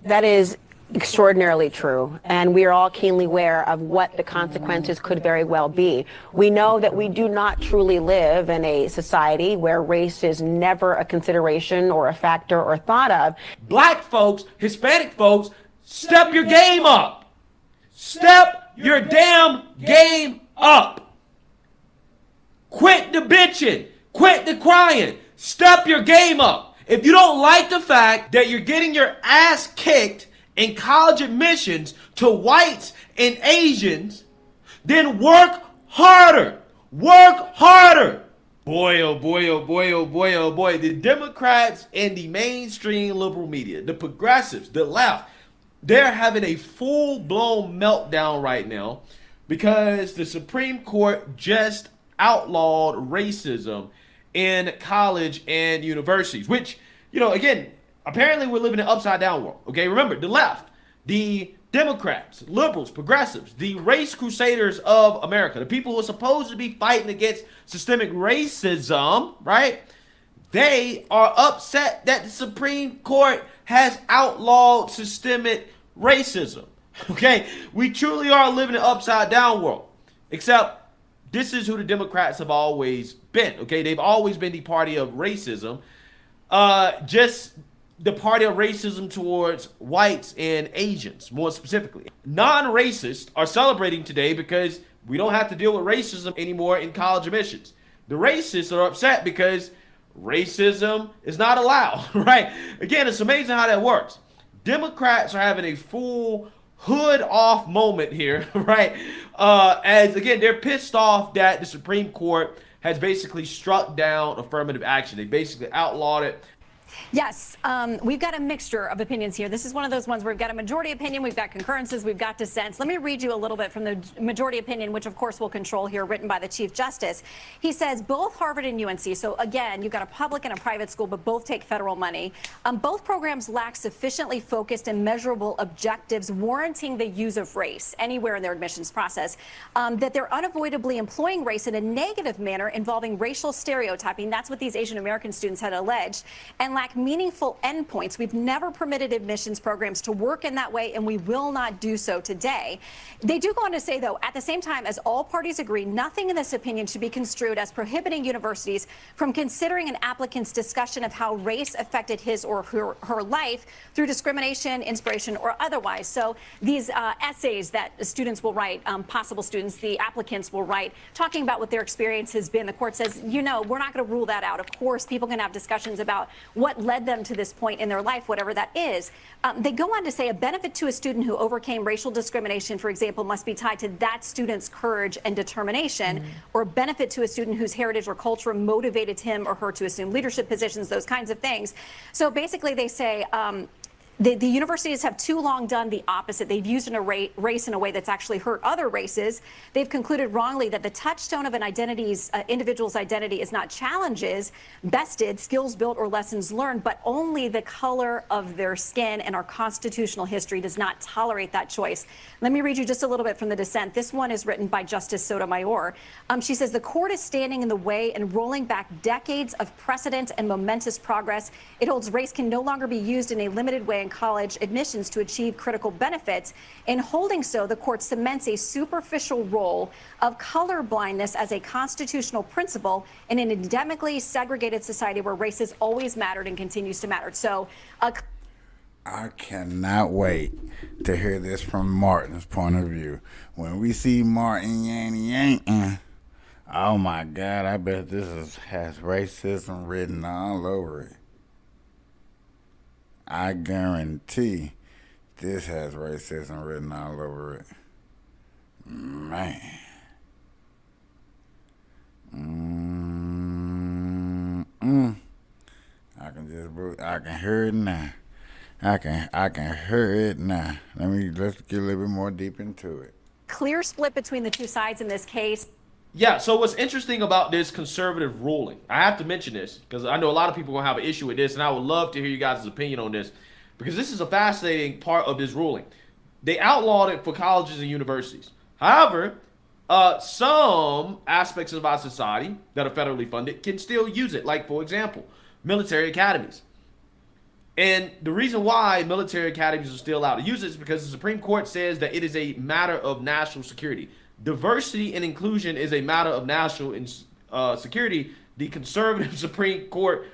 That is extraordinarily true, and we are all keenly aware of what the consequences could very well be. We know that we do not truly live in a society where race is never a consideration or a factor or thought of. Black folks, Hispanic folks, step your game up. Step your damn game up. Quit the bitching. Quit the crying. Step your game up. If you don't like the fact that you're getting your ass kicked in college admissions to whites and Asians, then work harder. Work harder. Boy, oh boy, oh boy, oh boy, oh boy. The Democrats and the mainstream liberal media, the progressives, the left, they're having a full-blown meltdown right now because the Supreme Court just outlawed racism in college and universities, which, you know, again, apparently we're living in an upside-down world, okay? Remember, the left, the Democrats, liberals, progressives, the race crusaders of America, the people who are supposed to be fighting against systemic racism, right? They are upset that the Supreme Court has outlawed systemic racism, okay? We truly are living in an upside-down world, except this is who the Democrats have always been, okay? They've always been the party of racism, just the party of racism towards whites and Asians, more specifically. Non-racists are celebrating today because we don't have to deal with racism anymore in college admissions. The racists are upset because racism is not allowed, right? Again, it's amazing how that works. Democrats are having a full hood off moment here, right? As again, they're pissed off that the Supreme Court has basically struck down affirmative action. They basically outlawed it. Yes, we've got a mixture of opinions here. This is one of those ones where we've got a majority opinion, we've got concurrences, we've got dissents. Let me read you a little bit from the majority opinion, which of course will control here, written by the Chief Justice. He says both Harvard and UNC, so again, you've got a public and a private school, but both take federal money. Both programs lack sufficiently focused and measurable objectives warranting the use of race anywhere in their admissions process. That they're unavoidably employing race in a negative manner involving racial stereotyping. That's what these Asian American students had alleged, and lack meaningful endpoints. We've never permitted admissions programs to work in that way, and we will not do so today. They do go on to say, though, at the same time, as all parties agree, nothing in this opinion should be construed as prohibiting universities from considering an applicant's discussion of how race affected his or her life through discrimination, inspiration, or otherwise. So these essays that students will write, possible students, the applicants will write, talking about what their experience has been. The court says, you know, we're not going to rule that out. Of course, people can have discussions about what led them to this point in their life, whatever that is. They go on to say a benefit to a student who overcame racial discrimination, for example, must be tied to that student's courage and determination, or a benefit to a student whose heritage or culture motivated him or her to assume leadership positions, those kinds of things. So basically they say, the universities have too long done the opposite. They've used race in a way that's actually hurt other races. They've concluded wrongly that the touchstone of an individual's identity is not challenges bested, skills built, or lessons learned, but only the color of their skin, and our constitutional history does not tolerate that choice. Let me read you just a little bit from the dissent. This one is written by Justice Sotomayor. She says, the court is standing in the way and rolling back decades of precedent and momentous progress. It holds race can no longer be used in a limited way in college admissions to achieve critical benefits. In holding so, the court cements a superficial role of color blindness as a constitutional principle in an endemically segregated society where race has always mattered and continues to matter. So, I cannot wait to hear this from Martin's point of view. When we see Martin yanking, oh my God, I bet this has racism written all over it. I guarantee this has racism written all over it. Man. I can hear it now. I can hear it now. Let's get a little bit more deep into it. Clear split between the two sides in this case. Yeah, so what's interesting about this conservative ruling, I have to mention this because I know a lot of people are going to have an issue with this, and I would love to hear you guys' opinion on this because this is a fascinating part of this ruling. They outlawed it for colleges and universities. However, some aspects of our society that are federally funded can still use it, like, for example, military academies. And the reason why military academies are still allowed to use it is because the Supreme Court says that it is a matter of national security. Diversity and inclusion is a matter of national security. The conservative Supreme Court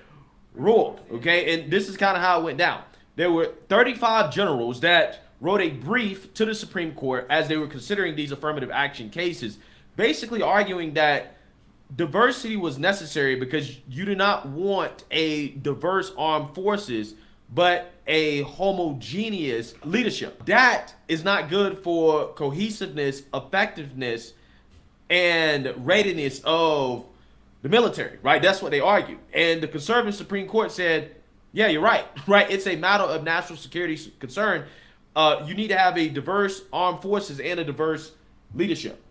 ruled, okay? And this is kind of how it went down. There were 35 generals that wrote a brief to the Supreme Court as they were considering these affirmative action cases, basically arguing that diversity was necessary because you do not want a diverse armed forces but a homogeneous leadership. That is not good for cohesiveness, effectiveness, and readiness of the military, right? That's what they argue. And the conservative Supreme Court said, yeah, you're right, right? It's a matter of national security concern. You need to have a diverse armed forces and a diverse leadership,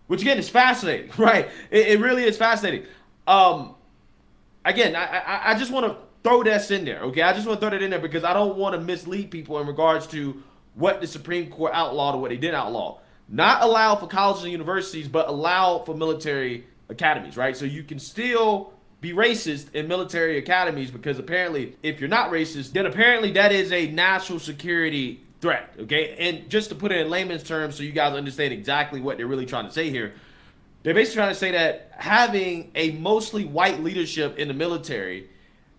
which again is fascinating, right? It really is fascinating. Again, I just want to throw that in there, okay? I just want to throw that in there because I don't want to mislead people in regards to what the Supreme Court outlawed or what they didn't outlaw. Not allow for colleges and universities, but allow for military academies, right? So you can still be racist in military academies because apparently if you're not racist, then apparently that is a national security threat, okay? And just to put it in layman's terms so you guys understand exactly what they're really trying to say here, they're basically trying to say that having a mostly white leadership in the military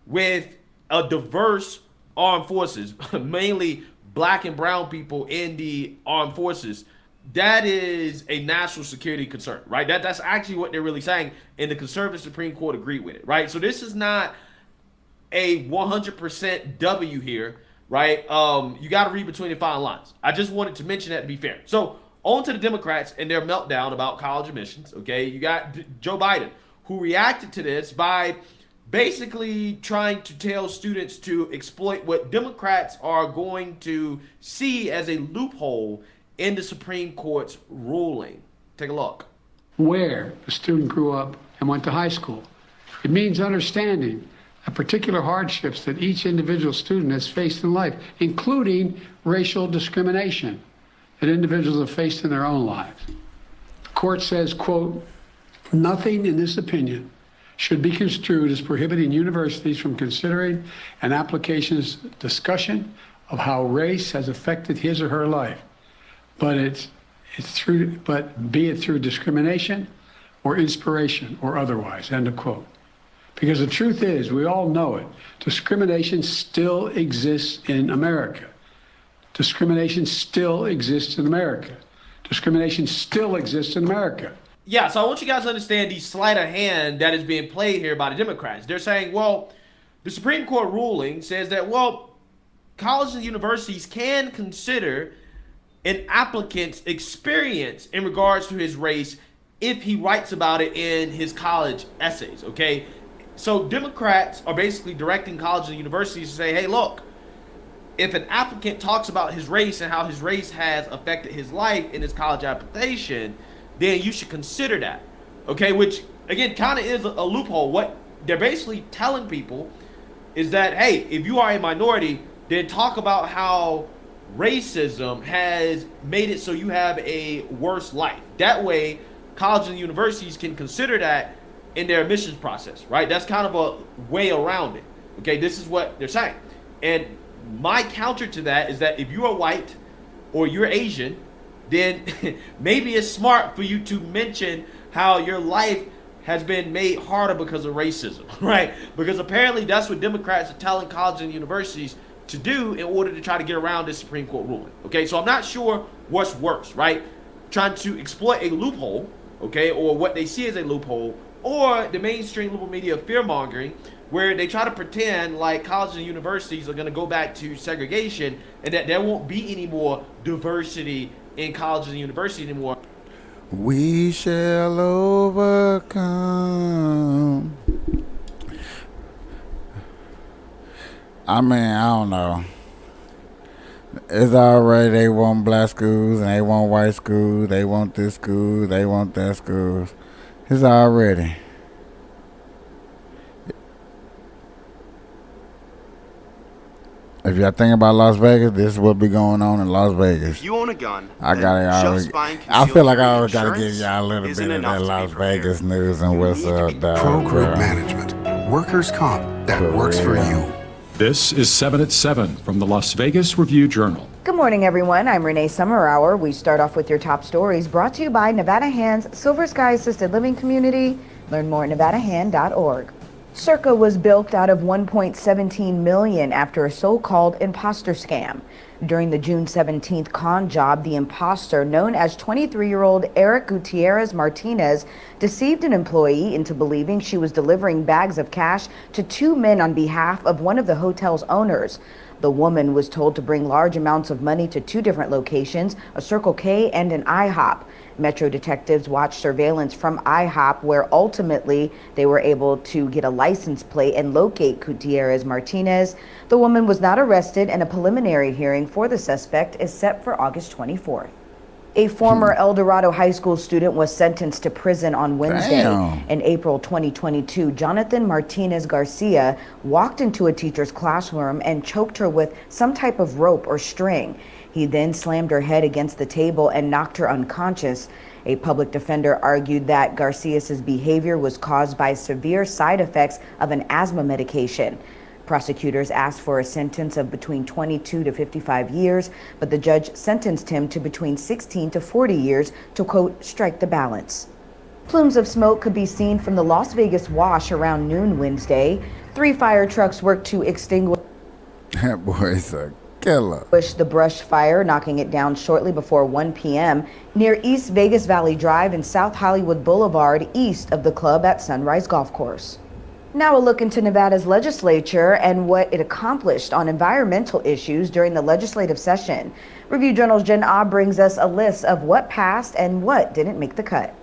with a diverse armed forces, mainly black and brown people in the armed forces, that is a national security concern, right? That's actually what they're really saying, and the conservative Supreme Court agreed with it, right? So this is not a 100% W here, right? You got to read between the fine lines. I just wanted to mention that to be fair. So on to the Democrats and their meltdown about college admissions, okay? You got Joe Biden, who reacted to this by basically trying to tell students to exploit what Democrats are going to see as a loophole in the Supreme Court's ruling. Take a look. Where the student grew up and went to high school. It means understanding the particular hardships that each individual student has faced in life, including racial discrimination that individuals have faced in their own lives. The court says, quote, nothing in this opinion should be construed as prohibiting universities from considering an application's discussion of how race has affected his or her life, but be it through discrimination or inspiration or otherwise, end of quote. Because the truth is, we all know it, discrimination still exists in America. Discrimination still exists in America. Discrimination still exists in America. Yeah, so I want you guys to understand the sleight of hand that is being played here by the Democrats. They're saying, well, the Supreme Court ruling says that, well, colleges and universities can consider an applicant's experience in regards to his race if he writes about it in his college essays, okay? So Democrats are basically directing colleges and universities to say, hey, look, if an applicant talks about his race and how his race has affected his life in his college application, then you should consider that, okay? Which, again, kind of is a loophole. What they're basically telling people is that, hey, if you are a minority, then talk about how racism has made it so you have a worse life. That way, colleges and universities can consider that in their admissions process, right? That's kind of a way around it, okay? This is what they're saying. And my counter to that is that if you are white or you're Asian, then maybe it's smart for you to mention how your life has been made harder because of racism, right? Because apparently that's what Democrats are telling colleges and universities to do in order to try to get around this Supreme Court ruling, okay? So I'm not sure what's worse, right? Trying to exploit a loophole, okay, or what they see as a loophole, or the mainstream liberal media fear-mongering, where they try to pretend like colleges and universities are going to go back to segregation and that there won't be any more diversity in colleges and universities anymore. We shall overcome. I mean, I don't know. It's already they want black schools and they want white schools. They want this school. They want that school. It's already. If y'all think about Las Vegas, this is what be going on in Las Vegas. If you own a gun, I just buying I feel like I concealed always gotta carry give y'all a little isn't bit of enough that to be Las prepared. Vegas news and what's up, dog. Pro Group bro. Management. Workers' comp that works for you. This is 7 at 7 from the Las Vegas Review-Journal. Good morning, everyone. I'm Renee Summerhour. We start off with your top stories brought to you by Nevada Hand's Silver Sky Assisted Living Community. Learn more at nevadahand.org. Circa was bilked out of $1.17 million after a so-called imposter scam. During the June 17th con job, the imposter, known as 23-year-old Eric Gutierrez Martinez, deceived an employee into believing she was delivering bags of cash to two men on behalf of one of the hotel's owners. The woman was told to bring large amounts of money to two different locations, a Circle K and an IHOP. Metro detectives watched surveillance from IHOP, where ultimately they were able to get a license plate and locate Gutierrez Martinez. The woman was not arrested, and a preliminary hearing for the suspect is set for August 24th. A former El Dorado High School student was sentenced to prison on Wednesday. Damn. In April 2022, Jonathan Martinez Garcia walked into a teacher's classroom and choked her with some type of rope or string. He then slammed her head against the table and knocked her unconscious. A public defender argued that Garcia's behavior was caused by severe side effects of an asthma medication. Prosecutors asked for a sentence of between 22 to 55 years, but the judge sentenced him to between 16 to 40 years to, quote, strike the balance. Plumes of smoke could be seen from the Las Vegas Wash around noon Wednesday. 3 fire trucks worked to extinguish That boy's a killer. the brush fire, knocking it down shortly before 1 p.m. near East Vegas Valley Drive and South Hollywood Boulevard, east of the club at Sunrise Golf Course. Now a look into Nevada's legislature and what it accomplished on environmental issues during the legislative session. Review Journal's Jen Ah brings us a list of what passed and what didn't make the cut.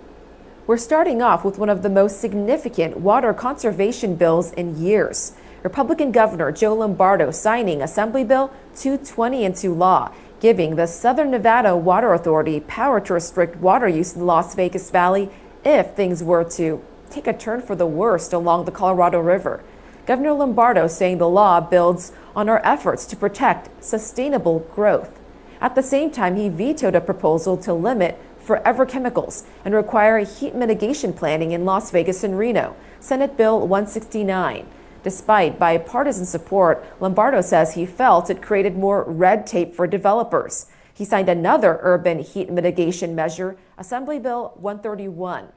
We're starting off with one of the most significant water conservation bills in years. Republican Governor Joe Lombardo signing Assembly Bill 220 into law, giving the Southern Nevada Water Authority power to restrict water use in the Las Vegas Valley if things were to take a turn for the worst along the Colorado River. Governor Lombardo saying the law builds on our efforts to protect sustainable growth. At the same time, he vetoed a proposal to limit forever chemicals and require heat mitigation planning in Las Vegas and Reno, Senate Bill 169. Despite bipartisan support, Lombardo says he felt it created more red tape for developers. He signed another urban heat mitigation measure, Assembly Bill 131.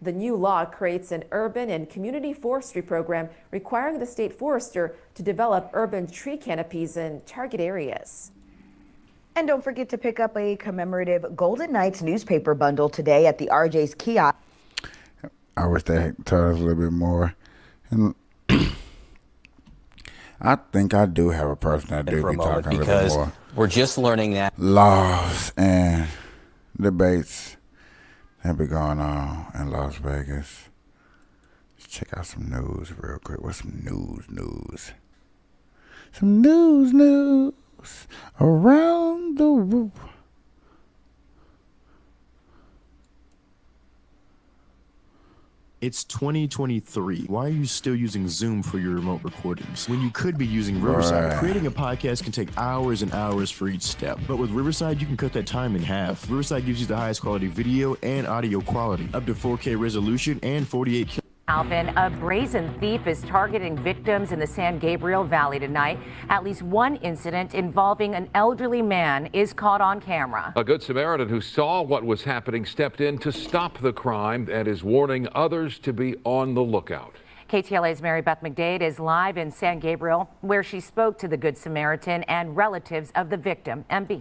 The new law creates an urban and community forestry program requiring the state forester to develop urban tree canopies in target areas. And don't forget to pick up a commemorative Golden Knights newspaper bundle today at the RJ's kiosk. I wish they had told us a little bit more. And I think I do have a person that do For a be moment, talking a little bit because more. we're just learning that Laws and debates that be going on in Las Vegas. Let's check out some news real quick. What's some news? Some news around the world. It's 2023. Why are you still using Zoom for your remote recordings when you could be using Riverside? Right. Creating a podcast can take hours and hours for each step, but with Riverside, you can cut that time in half. Riverside gives you the highest quality video and audio quality, up to 4K resolution and 48K. Alvin, a brazen thief is targeting victims in the San Gabriel Valley tonight. At least one incident involving an elderly man is caught on camera. A Good Samaritan who saw what was happening stepped in to stop the crime and is warning others to be on the lookout. KTLA's Mary Beth McDade is live in San Gabriel, where she spoke to the Good Samaritan and relatives of the victim. MB.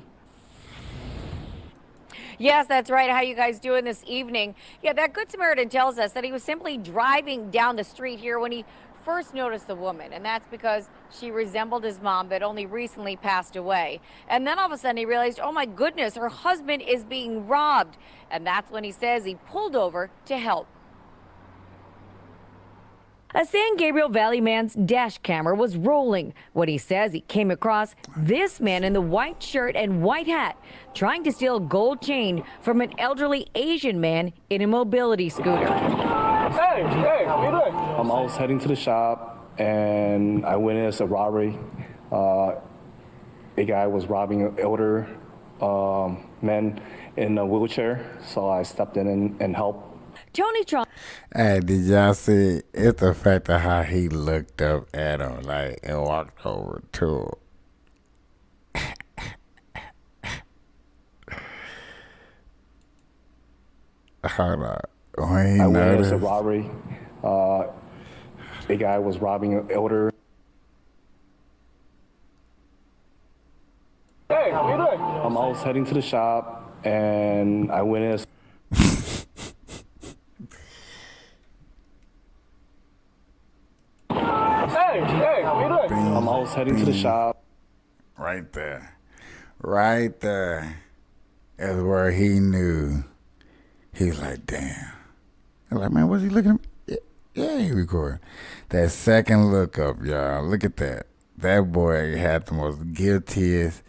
Yes, that's right. How you guys doing this evening? Yeah, that Good Samaritan tells us that he was simply driving down the street here when he first noticed the woman, and that's because she resembled his mom that only recently passed away. And then all of a sudden he realized, oh my goodness, her husband is being robbed. And that's when he says he pulled over to help. A San Gabriel Valley man's dash camera was rolling when he says he came across this man in the white shirt and white hat trying to steal a gold chain from an elderly Asian man in a mobility scooter. Hey, how you doing? I was heading to the shop and I went in as a robbery. A guy was robbing elder men in a wheelchair, so I stepped in and helped. Tony Trump. Hey, did y'all see? It's the fact of how he looked up at him, like, and walked over to him. Hold on. When he I went in as noticed. a robbery. A guy was robbing an elder. Hey, how you doing? I was heading to the shop and I went in as Hey, how you doing? I was heading to the shop. Right there. Right there is where he knew. He was like, damn. I'm like, man, what's he looking at? Yeah, he recorded. That second look up, y'all. Look at that. That boy had the most guiltiest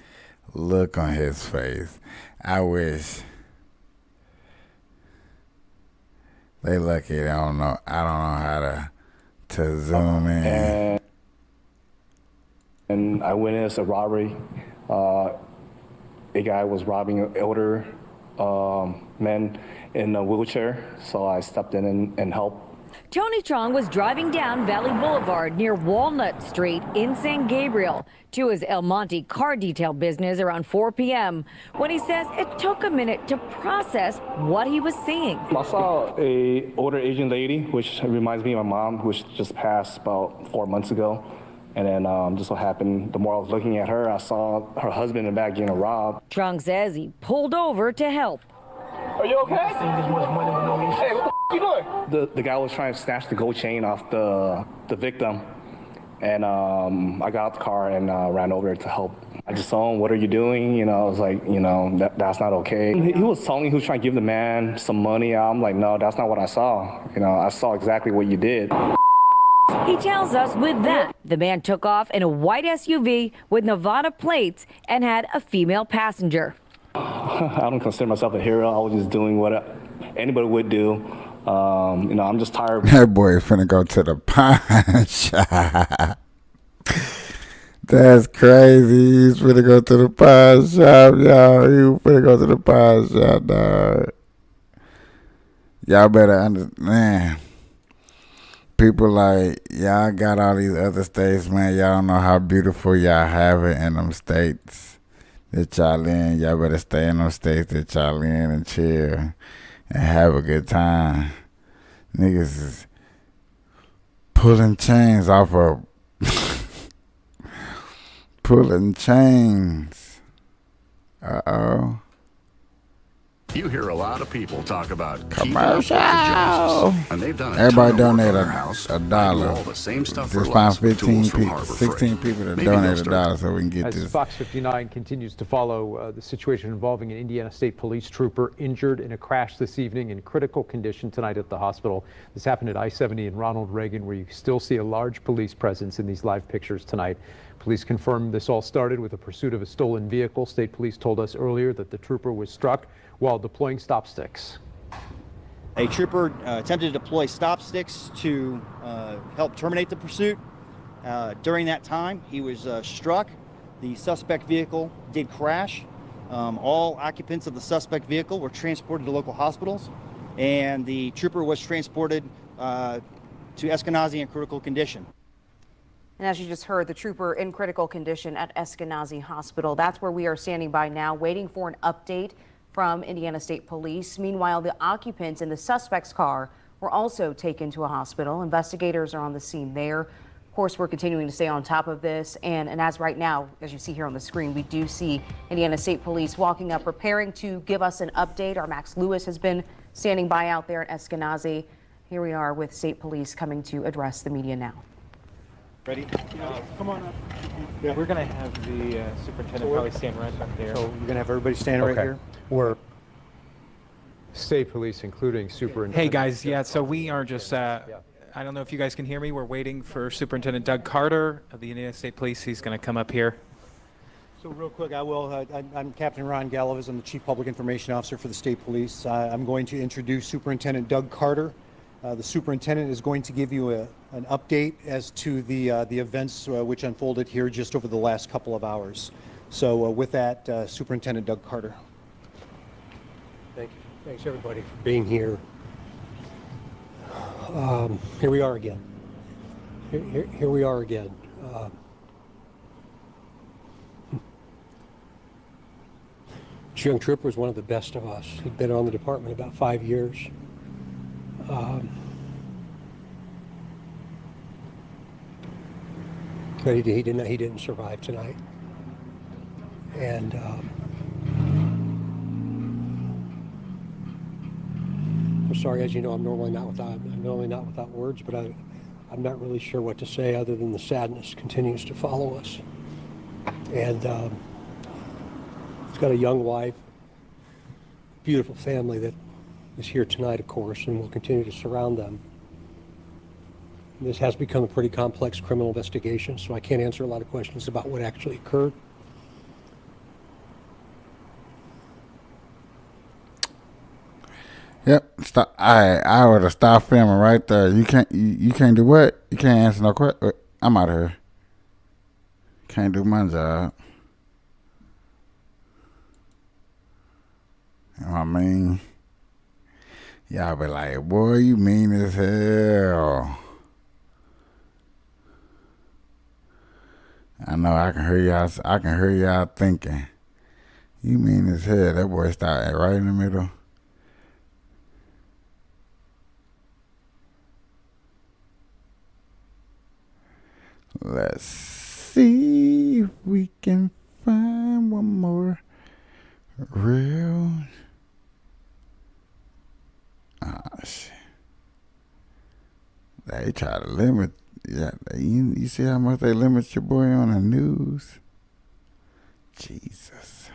look on his face. I wish. They lucky. I don't know how to zoom in. And I went in as a robbery. A guy was robbing elder men in a wheelchair, so I stepped in and helped. Tony Trong was driving down Valley Boulevard near Walnut Street in San Gabriel to his El Monte car detail business around 4 p.m. when he says it took a minute to process what he was seeing. I saw a older Asian lady, which reminds me of my mom, which just passed about 4 months ago. And then just so happened, the more I was looking at her, I saw her husband in the back getting robbed. Trong says he pulled over to help. Are you okay? Hey, what the you doing? The guy was trying to snatch the gold chain off the victim. And I got out the car and ran over to help. I just saw him, what are you doing? I was like, that's not okay. He was telling me he was trying to give the man some money. I'm like, no, that's not what I saw. I saw exactly what you did. He tells us with that, the man took off in a white SUV with Nevada plates and had a female passenger. I don't consider myself a hero. I was just doing what anybody would do. I'm just tired. That boy is finna go to the pawn shop. That's crazy. He's finna go to the pawn shop, y'all. He finna go to the pawn shop, dog. Y'all better understand. People like, y'all got all these other states, man. Y'all don't know how beautiful y'all have it in them states that y'all in. Y'all better stay in them states that y'all in and chill and have a good time. Niggas is pulling chains off of pulling chains. Uh-oh. You hear a lot of people talk about Commercial. and they've done Everybody donate a $1. all the same stuff for Just less find with 15 tools from people, Harbor 16 Freight. people to Maybe donate they'll $1 so we can get As this. Fox 59 continues to follow the situation involving an Indiana State Police trooper injured in a crash this evening in critical condition tonight at the hospital. This happened at I-70 in Ronald Reagan, where you still see a large police presence in these live pictures tonight. Police confirmed this all started with a pursuit of a stolen vehicle. State police told us earlier that the trooper was struck while deploying stop sticks. A trooper attempted to deploy stop sticks to help terminate the pursuit. During that time, he was struck. The suspect vehicle did crash. All occupants of the suspect vehicle were transported to local hospitals, and the trooper was transported to Eskenazi in critical condition. And as you just heard, the trooper in critical condition at Eskenazi Hospital. That's where we are standing by now, waiting for an update from Indiana State Police. Meanwhile, the occupants in the suspect's car were also taken to a hospital. Investigators are on the scene there. Of course, we're continuing to stay on top of this. And as right now, as you see here on the screen, we do see Indiana State Police walking up, preparing to give us an update. Our Max Lewis has been standing by out there at Eskenazi. Here we are with State Police coming to address the media now. Ready? Come on up. Yeah. We're going to have the superintendent probably stand right up there. So you're going to have everybody standing right here? We're state police, including superintendent. Hey, guys. Yeah, so we are just, I don't know if you guys can hear me. We're waiting for Superintendent Doug Carter of the Indiana State Police. He's going to come up here. So real quick, I'm Captain Ron Gallivis. I'm the Chief Public Information Officer for the State Police. I'm going to introduce Superintendent Doug Carter. The superintendent is going to give you an update as to the events which unfolded here just over the last couple of hours. So with that, Superintendent Doug Carter. Thank you. Thanks everybody for being here. Here we are again. Here we are again. This young trooper is one of the best of us. He'd been on the department about 5 years. But he didn't survive tonight. And I'm sorry, as you know, I'm normally not without words, but I'm not really sure what to say other than the sadness continues to follow us. And he's got a young wife, beautiful family that is here tonight, of course, and will continue to surround them. This has become a pretty complex criminal investigation, so I can't answer a lot of questions about what actually occurred. Yep. Stop. I would have stopped filming right there. You can't do what? You can't answer no question. I'm out of here. Can't do my job. You know what I mean? Y'all be like, boy, you mean as hell. I know I can hear y'all thinking. You mean as hell. That boy started right in the middle. Let's see if we can find one more real. Shit. They try to limit. Yeah, you see how much they limit your boy on the news? Jesus.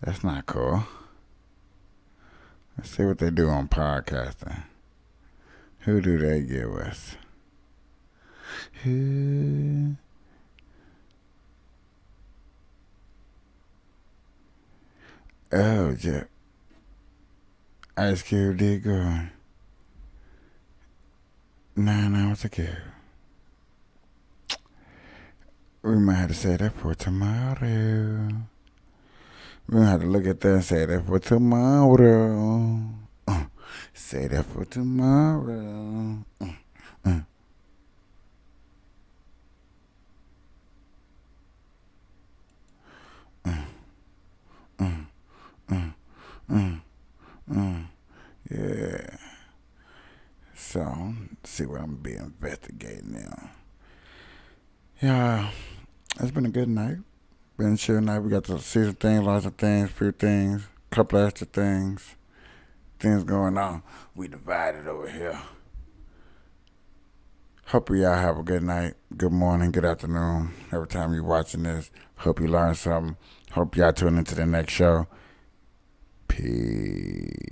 That's not cool. Let's see what they do on podcasting. Who do they give us? Who? Oh, yeah. Ice Cube did go. 9 hours ago. We might have to say that for tomorrow. We're going to have to look at that and say that for tomorrow. Say that for tomorrow. Yeah. So, let's see what I'm being investigating now. Yeah, it's been a good night. Been a chill night. We got to see some things, lots of things, few things, couple extra things. Things going on. We divided over here. Hope y'all have a good night, good morning, good afternoon. Every time you're watching this, hope you learn something. Hope y'all tune into the next show. Peace.